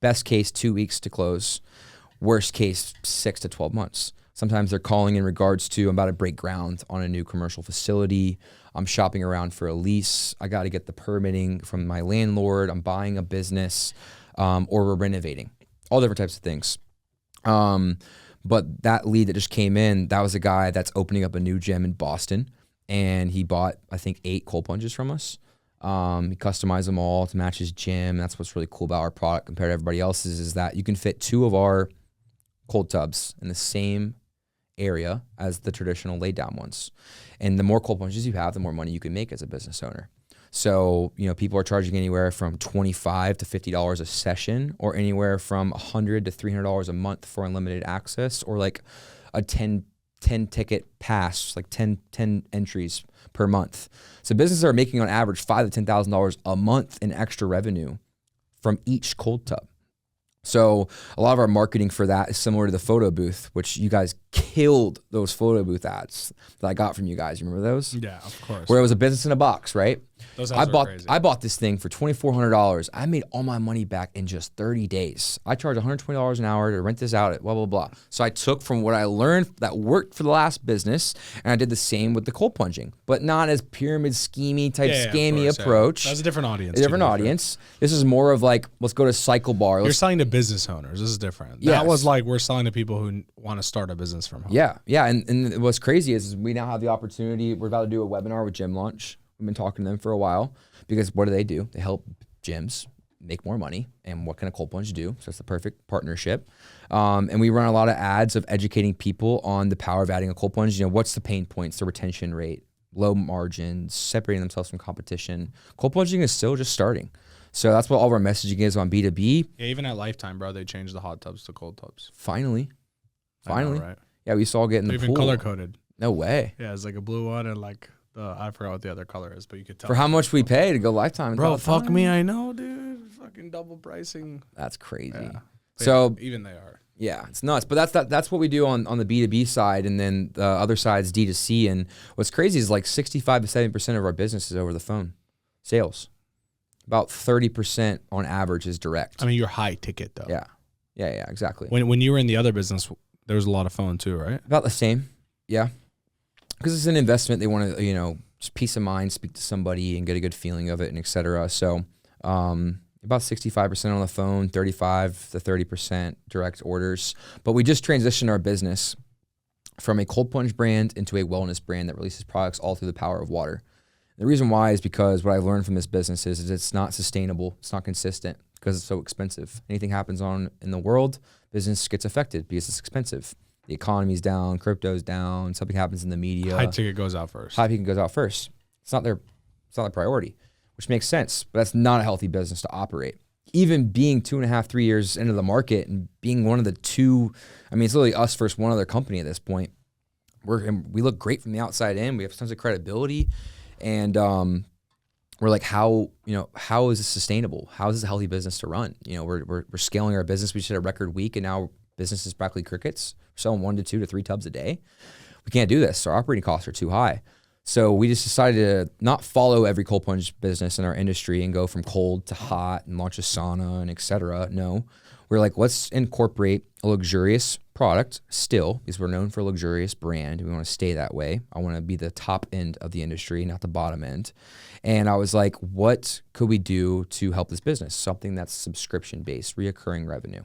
best case, 2 weeks to close, worst case, 6 to 12 months. Sometimes they're calling in regards to, I'm about to break ground on a new commercial facility. I'm shopping around for a lease. I got to get the permitting from my landlord. I'm buying a business. Or we're renovating, all different types of things. But that lead that just came in, that was a guy that's opening up a new gym in Boston, and he bought, I think, 8 cold plunges from us. He customized them all to match his gym. That's what's really cool about our product compared to everybody else's, is that you can fit 2 of our cold tubs in the same area as the traditional laid down ones. And the more cold plunges you have, the more money you can make as a business owner. So, people are charging anywhere from $25 to $50 a session, or anywhere from $100 to $300 a month for unlimited access, or like a 10 ticket pass, like 10 entries per month. So businesses are making on average $5,000 to $10,000 a month in extra revenue from each cold tub. So a lot of our marketing for that is similar to the photo booth, which you guys killed those photo booth ads that I got from you guys. You remember those? Yeah, of course. Where it was a business in a box, right? Those ads were crazy. I bought this thing for $2,400. I made all my money back in just 30 days. I charged $120 an hour to rent this out at blah, blah, blah. So I took from what I learned that worked for the last business, and I did the same with the cold plunging, but not as pyramid schemey type scammy approach. That's a different audience. A different audience. This is more of like, let's go to Cycle Bar. You're selling to business owners. This is different. Yes. That was like, we're selling to people who want to start a business from home. Yeah. And what's crazy is we now have the opportunity. We're about to do a webinar with Gym Launch. We've been talking to them for a while, because what do? They help gyms make more money. And what can a cold plunge do? So it's the perfect partnership. And we run a lot of ads of educating people on the power of adding a cold plunge. What's the pain points, the retention rate, low margins, separating themselves from competition. Cold plunging is still just starting. So that's what all of our messaging is on B2B. Yeah, even at Lifetime, bro, they changed the hot tubs to cold tubs. Finally. I know, right? Yeah, we saw getting the even pool. Color coded. No way. Yeah, it's like a blue one and like I forgot what the other color is, but you could tell. For how much we pay to go Lifetime. Bro, fuck me, I know, dude. Fucking double pricing. That's crazy. Yeah. So even they are. Yeah, it's nuts. But that's what we do on the B2B side, and then the other side is D2C. And what's crazy is like 65 to 70% of our business is over the phone sales. About 30% on average is direct. I mean, you're high ticket though. Yeah, exactly. When you were in the other business, there was a lot of phone too, right? About the same. Yeah. Because it's an investment. They want to, just peace of mind, speak to somebody and get a good feeling of it, and et cetera. So about 65% on the phone, 35 to 30% direct orders. But we just transitioned our business from a cold plunge brand into a wellness brand that releases products all through the power of water. The reason why is because what I learned from this business is it's not sustainable. It's not consistent because it's so expensive. Anything happens in the world, business gets affected because it's expensive. The economy's down, crypto's down, something happens in the media. High ticket goes out first. High ticket goes out first. It's not their priority, which makes sense, but that's not a healthy business to operate. Even being 2.5, 3 years into the market and being one of the two, I mean, it's literally us versus one other company at this point. We look great from the outside in. We have tons of credibility, and we're like, how is this sustainable? How is this a healthy business to run? We're scaling our business. We just had a record week, and now business is practically crickets. We're selling 1 to 2 to 3 tubs a day. We can't do this. Our operating costs are too high. So we just decided to not follow every cold plunge business in our industry and go from cold to hot and launch a sauna and et cetera. No, we're like, let's incorporate a luxurious product still, because we're known for a luxurious brand. We want to stay that way. I want to be the top end of the industry, not the bottom end. And I was like, what could we do to help this business? Something that's subscription-based, reoccurring revenue.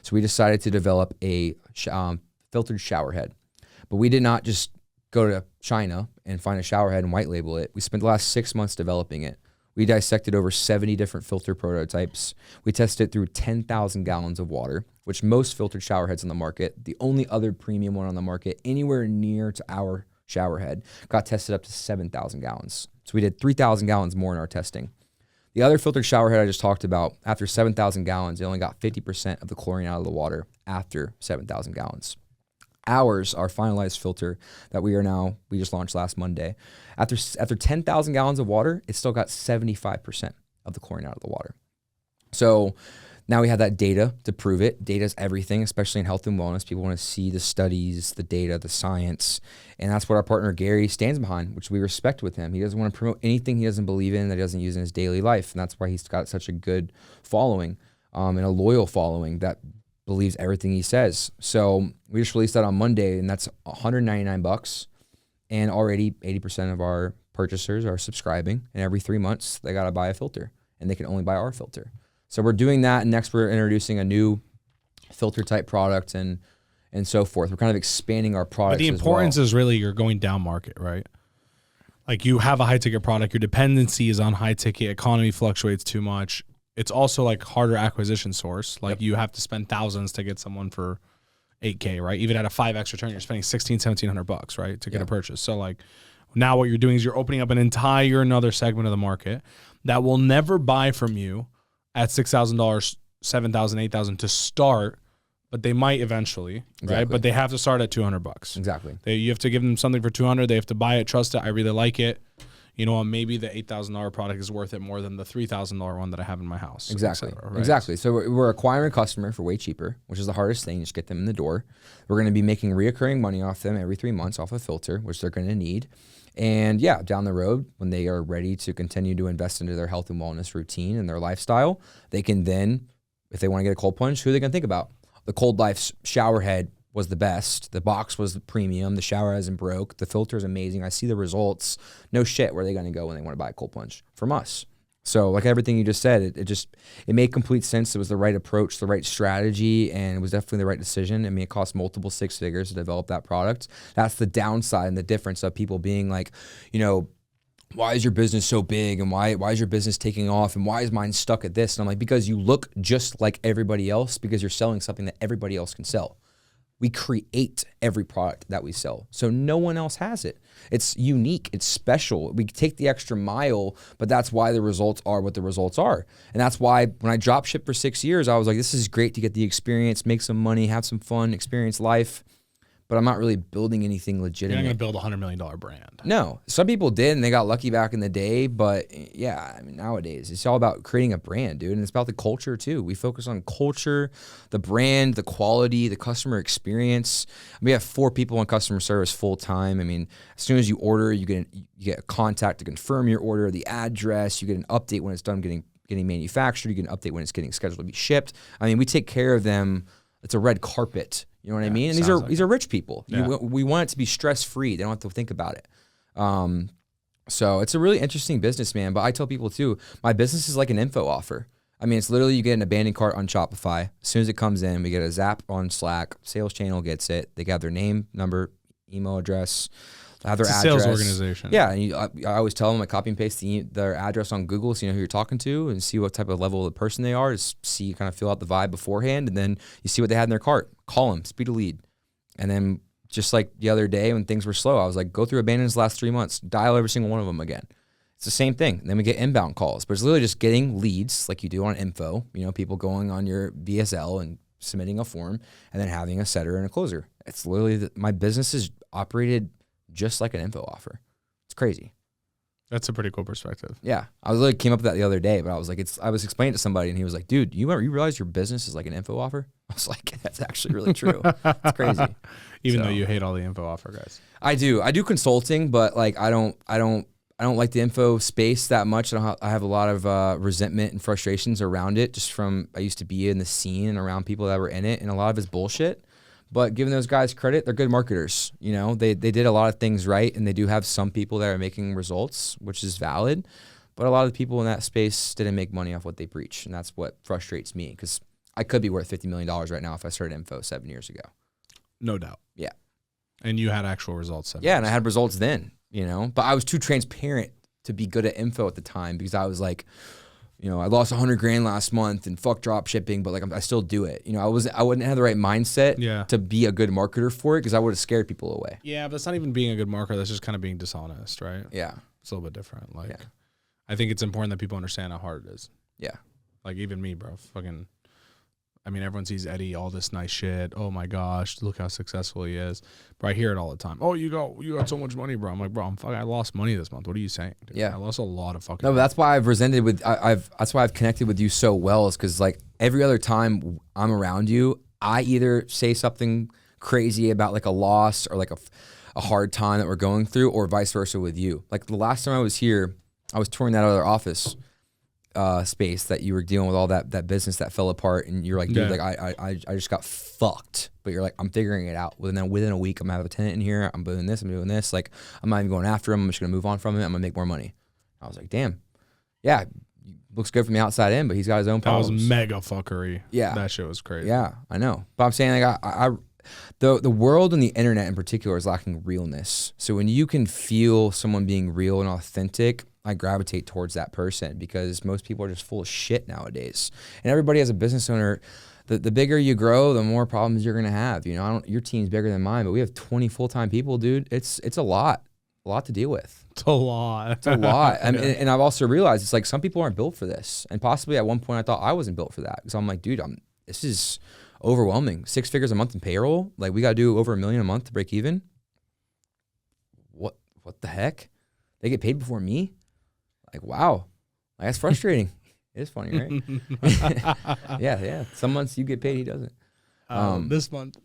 So we decided to develop a filtered shower head. But we did not just go to China and find a shower head and white label it. We spent the last 6 months developing it. We dissected over 70 different filter prototypes. We tested it through 10,000 gallons of water, which most filtered shower heads on the market, the only other premium one on the market anywhere near to our shower head, got tested up to 7,000 gallons. So we did 3,000 gallons more in our testing. The other filtered shower head I just talked about, after 7,000 gallons, they only got 50% of the chlorine out of the water after 7,000 gallons. Ours, our finalized filter that we just launched last Monday. After 10,000 gallons of water, it still got 75% of the chlorine out of the water. So now we have that data to prove it. Data is everything, especially in health and wellness. People want to see the studies, the data, the science. And that's what our partner Gary stands behind, which we respect with him. He doesn't want to promote anything he doesn't believe in, that he doesn't use in his daily life. And that's why he's got such a good following and a loyal following that believes everything he says. So we just released that on Monday, and that's $199. And already 80% of our purchasers are subscribing. And every 3 months, they got to buy a filter, and they can only buy our filter. So we're doing that. And next we're introducing a new filter type product and so forth. We're kind of expanding our products. But the importance is really you're going down market, right? Like you have a high ticket product. Your dependency is on high ticket. Economy fluctuates too much. It's also like harder acquisition source. Like you have to spend thousands to get someone for $8K, right? Even at a 5X return, you're spending $1,700, right? To get a purchase. So like now what you're doing is you're opening up another segment of the market that will never buy from you at $6,000, $7,000, $8,000 to start, but they might eventually, right? But they have to start at $200. Exactly. You have to give them something for $200. They have to buy it, trust it. I really like it. You know, maybe the $8,000 product is worth it more than the $3,000 one that I have in my house. Exactly. Cetera, right? Exactly. So we're acquiring a customer for way cheaper, which is the hardest thing. Just get them in the door. We're going to be making reoccurring money off them every 3 months off a filter, which they're going to need. And yeah, down the road, when they are ready to continue to invest into their health and wellness routine and their lifestyle, they can then, if they want to get a cold plunge, who are they going to think about? The Cold Life shower head was the best. The box was the premium. The shower hasn't broke. The filter is amazing. I see the results. No shit. Where are they going to go when they want to buy a cold plunge? From us. So like everything you just said, it made complete sense. It was the right approach, the right strategy, and it was definitely the right decision. I mean, it cost multiple 6 figures to develop that product. That's the downside and the difference of people being like, you know, why is your business so big, and why is your business taking off, and why is mine stuck at this? And I'm like, because you look just like everybody else, because you're selling something that everybody else can sell. We create every product that we sell, so no one else has it. It's unique. It's special. We take the extra mile, but that's why the results are what the results are. And that's why when I drop ship for 6 years, I was like, this is great to get the experience, make some money, have some fun, experience life. But I'm not really building anything legitimate. You're not going to build a $100 million brand. No. Some people did, and they got lucky back in the day. But yeah, I mean, nowadays, it's all about creating a brand, dude. And it's about the culture, too. We focus on culture, the brand, the quality, the customer experience. We have 4 people in customer service full time. I mean, as soon as you order, you get a contact to confirm your order, the address. You get an update when it's done getting manufactured. You get an update when it's getting scheduled to be shipped. I mean, we take care of them. It's a red carpet. You know what I mean? And these are rich people. Yeah. We want it to be stress-free. They don't have to think about it. So it's a really interesting business, man. But I tell people too, my business is like an info offer. I mean, it's literally you get an abandoned cart on Shopify. As soon as it comes in, we get a zap on Slack. Sales channel gets it. They got their name, number, email address, have their address. Sales organization. Yeah, and I always tell them I copy and paste their address on Google so you know who you're talking to and see what type of level of person they are. Just see, kind of feel out the vibe beforehand, and then you see what they had in their cart. Call them, speed a lead. And then just like the other day when things were slow, I was like, go through abandons the last 3 months, dial every single one of them again. It's the same thing. And then we get inbound calls, but it's literally just getting leads like you do on info, you know, people going on your VSL and submitting a form and then having a setter and a closer. It's literally, my business is operated just like an info offer. It's crazy. That's a pretty cool perspective. Yeah, I was came up with that the other day, but I was like, I was explaining to somebody, and he was like, "Dude, you realize your business is like an info offer?" I was like, "That's actually really true. It's crazy." Even though you hate all the info offer guys. I do consulting, but like I don't like the info space that much. I have a lot of resentment and frustrations around it, just from I used to be in the scene and around people that were in it, and a lot of it's bullshit. But giving those guys credit, they're good marketers. You know, they did a lot of things right, and they do have some people that are making results, which is valid. But a lot of the people in that space didn't make money off what they preach, and that's what frustrates me, because I could be worth $50 million right now if I started info 7 years ago. No doubt. Yeah. And you had actual results. Yeah, and I had results then, you know. But I was too transparent to be good at info at the time, because I was like, you know, I lost $100,000 last month and fuck drop shipping, but like I still do it. You know, I wouldn't have the right mindset to be a good marketer for it, because I would have scared people away. Yeah, but that's not even being a good marketer. That's just kind of being dishonest, right? Yeah. It's a little bit different. Like, I think it's important that people understand how hard it is. Yeah. Like even me, bro. Fucking, I mean, everyone sees Eddie, all this nice shit. Oh my gosh, look how successful he is. But I hear it all the time. Oh, you got so much money, bro. I'm like, bro, I lost money this month. What are you saying, dude? Yeah. I lost a lot of fucking No, but money. that's why I've resented with that's why I've connected with you so well, is because like every other time I'm around you, I either say something crazy about like a loss or like a hard time that we're going through, or vice versa with you. Like the last time I was here, I was touring that other office space that you were dealing with all that business that fell apart, and you're like, dude, like I just got fucked. But you're like, I'm figuring it out. Within a week, I'm gonna have a tenant in here. I'm doing this. Like, I'm not even going after him. I'm just gonna move on from it. I'm gonna make more money. I was like, damn, yeah, looks good from the outside in, but he's got his own problems. That was mega fuckery. Yeah, that shit was crazy. Yeah, I know. But I'm saying like the world and the internet in particular is lacking realness. So when you can feel someone being real and authentic, I gravitate towards that person, because most people are just full of shit nowadays. And everybody as a business owner, the bigger you grow, the more problems you're gonna have. You know, your team's bigger than mine, but we have 20 full-time people, dude. It's a lot to deal with. It's a lot. It's a lot. I mean, and I've also realized it's like some people aren't built for this. And possibly at one point I thought I wasn't built for that, because I'm like, dude, this is overwhelming. 6 figures a month in payroll. Like, we gotta do over $1 million a month to break even. What the heck? They get paid before me? Like, wow, like, that's frustrating. It is funny, right? yeah. Some months you get paid, he doesn't. This month.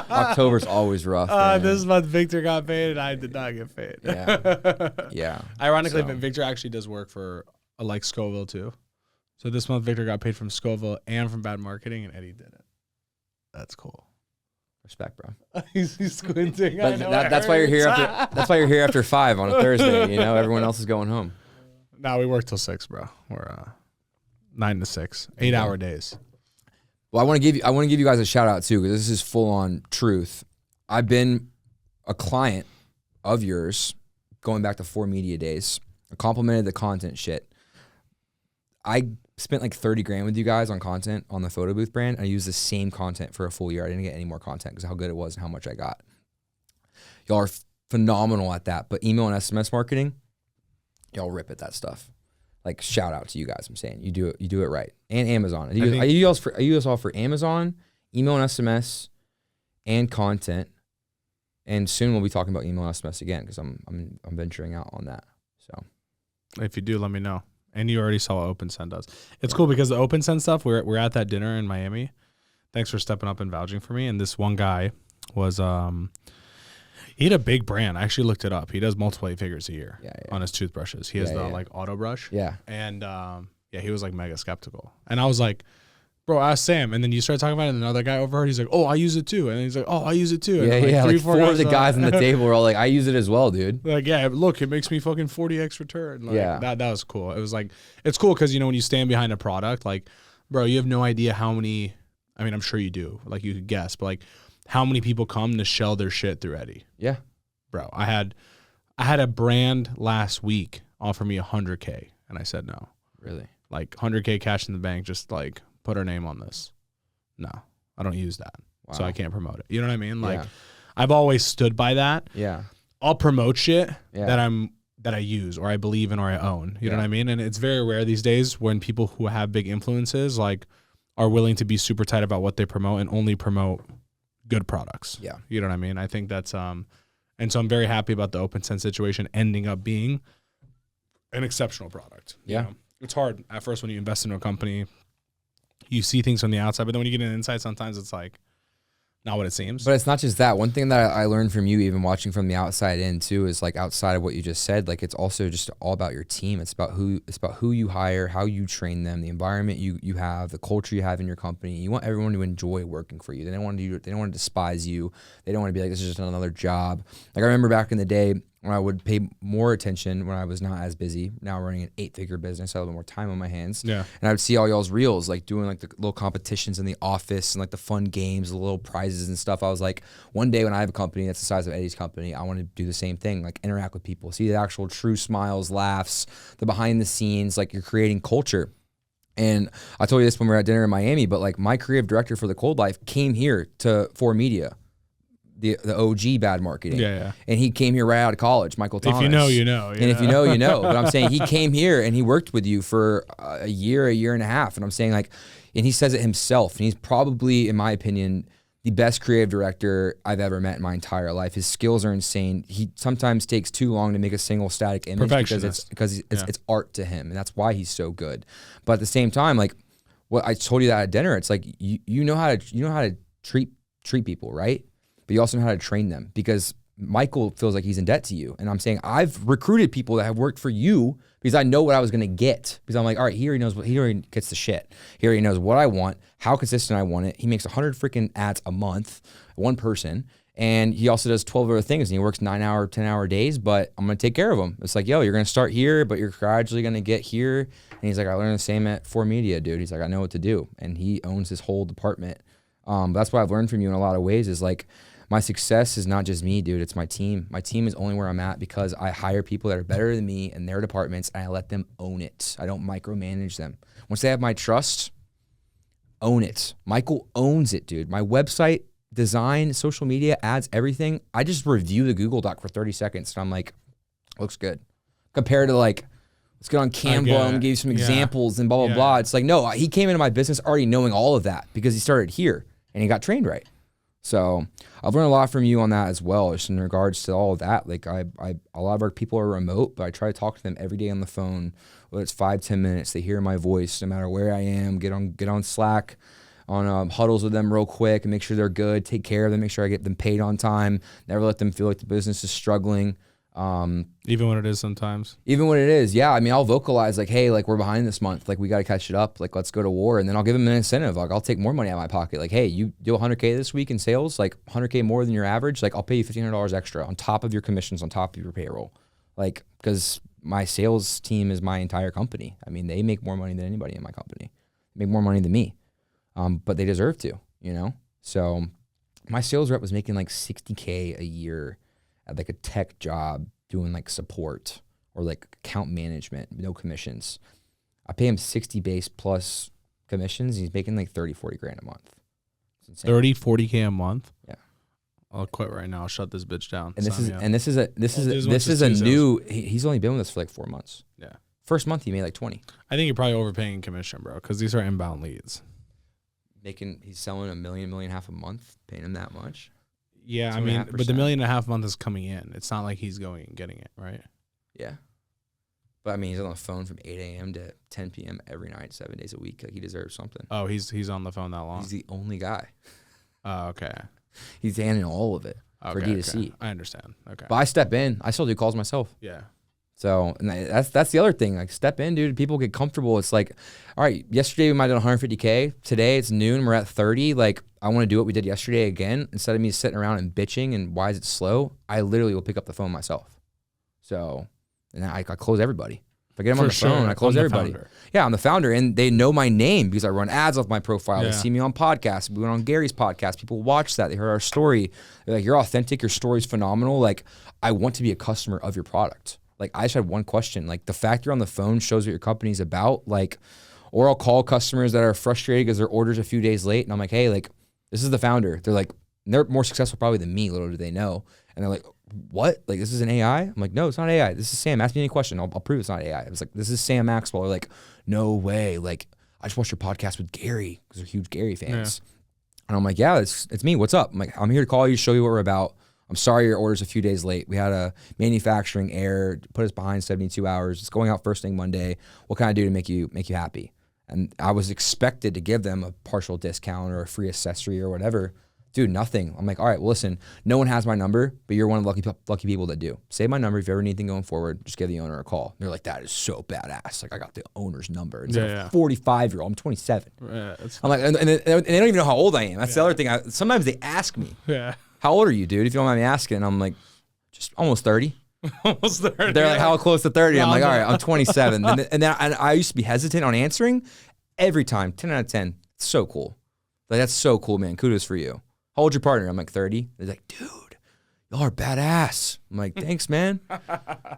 October's always rough. This month Victor got paid and I did not get paid. Yeah. Ironically, but Victor actually does work for like Scoville too. So this month Victor got paid from Scoville and from Bad Marketing, and Eddie did it. That's cool. Respect, bro. He's squinting. That's why you're here after. That's why you're here after 5 on a Thursday. You know, everyone else is going home. No, we work till 6, bro. We're 9 to 6, 8-hour days. Well, I want to give you guys a shout out too, because this is full on truth. I've been a client of yours going back to 4 media days. I complimented the content shit. I spent like 30 grand with you guys on content on the photo booth brand. I used the same content for a full year. I didn't get any more content because of how good it was and how much I got. Y'all are phenomenal at that. But email and SMS marketing, y'all rip at that stuff. Like, shout out to you guys. I'm saying you do it right. And Amazon. I use all for Amazon, email and SMS, and content. And soon we'll be talking about email and SMS again, because I'm venturing out on that. So if you do, let me know. And you already saw what OpenSend does. It's cool because the OpenSend stuff, we're at that dinner in Miami. Thanks for stepping up and vouching for me. And this one guy was he had a big brand. I actually looked it up. He does multiple 8 figures a year on his toothbrushes. He has the like auto brush. Yeah. And he was like mega skeptical. And I was like, bro, ask Sam. And then you start talking about it, and another guy overheard. He's like, oh, I use it too. And he's like, oh, I use it too. And like 4 of the guys on the table were all like, I use it as well, dude. Like, yeah, look, it makes me fucking 40x return. Like, that was cool. It was like, it's cool because, you know, when you stand behind a product, like, bro, you have no idea how many, I mean, I'm sure you do. Like, you could guess, but like, how many people come to shell their shit through Eddie? Yeah. Bro, I had a brand last week offer me $100K, and I said no. Really? Like, $100K cash in the bank, just like, put our name on this. No, I don't use that. Wow. So I can't promote it. You know what I mean? Like, I've always stood by that. Yeah. I'll promote shit that I use or I believe in or I own. You know what I mean? And it's very rare these days when people who have big influences like are willing to be super tight about what they promote and only promote good products. Yeah. You know what I mean? I think that's and And so I'm very happy about the OpenSense situation ending up being an exceptional product. Yeah. You know? It's hard at first when you invest into a company. You see things from the outside, but then when you get an insight, sometimes it's like not what it seems. But it's not just that. One thing that I learned from you, even watching from the outside in too, is like outside of what you just said, like it's also just all about your team. It's about who you hire, how you train them, the environment you have, the culture you have in your company. You want everyone to enjoy working for you. They don't want to despise you. They don't want to be like, this is just another job. Like I remember back in the day when I would pay more attention when I was not as busy. Now running an 8-figure business, I have a little more time on my hands. Yeah. And I would see all y'all's reels, like doing like the little competitions in the office and like the fun games, the little prizes and stuff. I was like, one day when I have a company that's the size of Eddie's company, I want to do the same thing, like interact with people, see the actual true smiles, laughs, the behind the scenes, like you're creating culture. And I told you this when we were at dinner in Miami, but like my creative director for the Cold Life came here for media. The OG bad marketing. Yeah. And he came here right out of college, Michael Thomas. If you know, you know. And if you know, you know. But I'm saying he came here and he worked with you for a year and a half. And I'm saying like, and he says it himself. And he's probably, in my opinion, the best creative director I've ever met in my entire life. His skills are insane. He sometimes takes too long to make a single static image because it's art to him. And that's why he's so good. But at the same time, like what I told you that at dinner, it's like you know how to treat people, right? But you also know how to train them, because Michael feels like he's in debt to you. And I'm saying I've recruited people that have worked for you because I know what I was going to get. Because I'm like, all right, he already gets the shit. He already knows what I want, how consistent I want it. He makes 100 freaking ads a month, one person. And he also does 12 other things, and he works 9-hour, 10-hour days, but I'm going to take care of him. It's like, yo, you're going to start here, but you're gradually going to get here. And he's like, I learned the same at 4Media, dude. He's like, I know what to do. And he owns his whole department. That's what I've learned from you in a lot of ways is like, my success is not just me, dude. It's my team. My team is only where I'm at because I hire people that are better than me in their departments, and I let them own it. I don't micromanage them. Once they have my trust, own it. Michael owns it, dude. My website, design, social media, ads, everything. I just review the Google Doc for 30 seconds, and I'm like, looks good. Compared to like, let's get on Canva and give you some examples and blah, blah, blah. It's like, no, he came into my business already knowing all of that because he started here and he got trained right. So I've learned a lot from you on that as well, just in regards to all of that. Like a lot of our people are remote, but I try to talk to them every day on the phone, whether it's 5-10 minutes. They hear my voice no matter where I am. Get on Slack, on huddles with them real quick and make sure they're good. Take care of them. Make sure I get them paid on time. Never let them feel like the business is struggling. Even when it is sometimes. Even when it is, yeah. I mean, I'll vocalize like, hey, like we're behind this month. Like we got to catch it up. Like let's go to war. And then I'll give them an incentive. Like I'll take more money out of my pocket. Like, hey, you do 100K this week in sales, like 100K more than your average. Like I'll pay you $1,500 extra on top of your commissions, on top of your payroll. Like, because my sales team is my entire company. I mean, they make more money than anybody in my company. They make more money than me. But they deserve to, you know? So my sales rep was making like 60K a year at like a tech job doing like support or like account management, no commissions. I pay him 60 base plus commissions. He's making like 30-40 grand a month. 30-40K a month? Yeah. I'll quit right now. I'll shut this bitch down. And this is a new, he's only been with us for like 4 months. Yeah. First month he made like 20. I think you're probably overpaying commission, bro, because these are inbound leads. He's selling $1 million and a half a month, paying him that much. Yeah, I mean, but the $1.5 million a month is coming in. It's not like he's going and getting it, right? Yeah. But I mean, he's on the phone from 8 a.m. to 10 p.m. every night, 7 days a week. Like he deserves something. Oh, he's on the phone that long? He's the only guy. Oh, okay. He's handling all of it for D2C. Okay. I understand. Okay. But I step in. I still do calls myself. Yeah. So and that's the other thing. Like step in, dude. People get comfortable. It's like, all right, yesterday we might have done 150K. Today it's noon. We're at 30. Like I want to do what we did yesterday again. Instead of me sitting around and bitching and why is it slow, I literally will pick up the phone myself. So and I close everybody. If I get them on the phone, I close everybody. Yeah, I'm the founder, and they know my name because I run ads off my profile. They see me on podcasts. We went on Gary's podcast. People watch that. They heard our story. They're like, you're authentic. Your story's phenomenal. Like, I want to be a customer of your product. Like, I just had one question. Like, the fact you're on the phone shows what your company's about. Like, or I'll call customers that are frustrated because their order's a few days late, and I'm like, hey, like, this is the founder. They're like, they're more successful probably than me, little do they know. And they're like, what? Like, this is an AI? I'm like, no, it's not AI. This is Sam. Ask me any question. I'll prove it's not AI. I was like, this is Sam Maxwell. They're like, no way. Like, I just watched your podcast with Gary because they're huge Gary fans. Yeah. And I'm like, yeah, it's me. What's up? I'm like, I'm here to call you, show you what we're about. I'm sorry your order's a few days late. We had a manufacturing error, put us behind 72 hours. It's going out first thing Monday. What can I do to make you happy? And I was expected to give them a partial discount or a free accessory or whatever. Dude, nothing. I'm like, all right, well, listen, no one has my number, but you're one of the lucky people that do. Save my number. If you ever need anything going forward, just give the owner a call. And they're like, that is so badass. Like, I got the owner's number. It's like a 45-year-old. I'm 27. I'm like, and they don't even know how old I am. That's the other thing. Sometimes they ask me, how old are you, dude? If you don't mind me asking. And I'm like, just almost 30. Almost 30. They're like, how close to 30? I'm like, all right, I'm 27. and I used to be hesitant on answering every time. 10 out of 10. It's so cool. Like, that's so cool, man. Kudos for you. How old's your partner? I'm like 30. They're like, dude, y'all are badass. I'm like, thanks, man.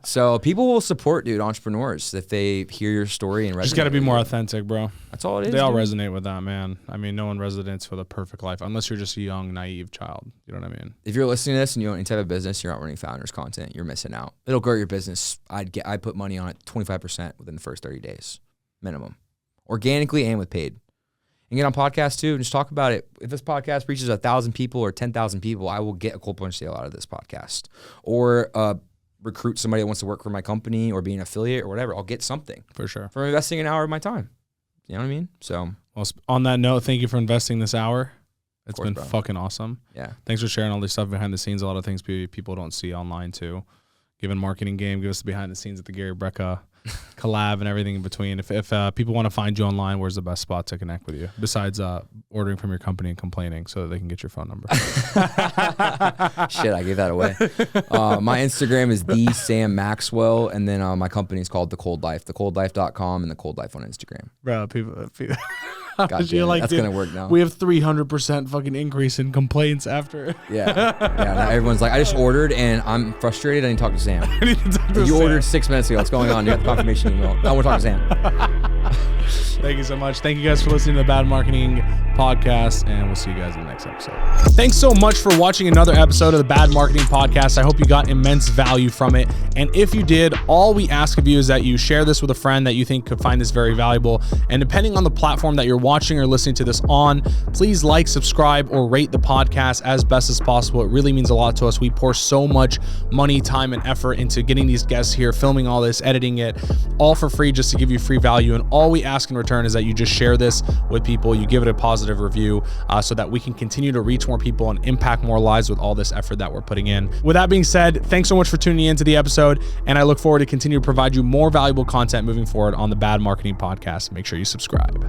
So people will support, dude, entrepreneurs if they hear your story and resonate. Just got to be more authentic, bro. That's all it is. They all resonate with that, man. I mean, no one resonates with a perfect life unless you're just a young, naive child. You know what I mean? If you're listening to this and you own any type of business, you're not running founders content, you're missing out. It'll grow your business. I'd put money on it 25% within the first 30 days, minimum. Organically and with paid. And get on podcasts too and just talk about it. If this podcast reaches 1,000 people or 10,000 people, I will get a cold punch sale out of this podcast. Or recruit somebody that wants to work for my company or be an affiliate or whatever. I'll get something. For sure. For investing an hour of my time. You know what I mean? So, well, on that note, thank you for investing this hour. It's been fucking awesome. Yeah. Thanks for sharing all this stuff behind the scenes. A lot of things people don't see online too. Given marketing game, give us the behind the scenes at the Gary Brecka collab and everything in between. If people want to find you online, where's the best spot to connect with you besides ordering from your company and complaining so that they can get your phone number? Shit, I gave that away. My Instagram is the Sam Maxwell, and then my company is called The Cold Life, thecoldlife.com, and The Cold Life on Instagram. Bro, people God damn it, that's gonna work now. We have 300% fucking increase in complaints after. Yeah. Now everyone's like, I just ordered and I'm frustrated. I need to talk to Sam. You ordered 6 minutes ago. What's going on? You got the confirmation email. I want to talk to Sam. Thank you so much. Thank you guys for listening to the Bad Marketing Podcast, and we'll see you guys in the next episode. Thanks so much for watching another episode of the Bad Marketing Podcast. I hope you got immense value from it. And if you did, all we ask of you is that you share this with a friend that you think could find this very valuable. And depending on the platform that you're watching or listening to this on, please like, subscribe, or rate the podcast as best as possible. It really means a lot to us. We pour so much money, time, and effort into getting these guests here, filming all this, editing it, all for free just to give you free value. And all we ask in return is that you just share this with people, you give it a positive review so that we can continue to reach more people and impact more lives with all this effort that we're putting in. With that being said, thanks so much for tuning into the episode, and I look forward to continue to provide you more valuable content moving forward on the Bad Marketing Podcast. Make sure you subscribe.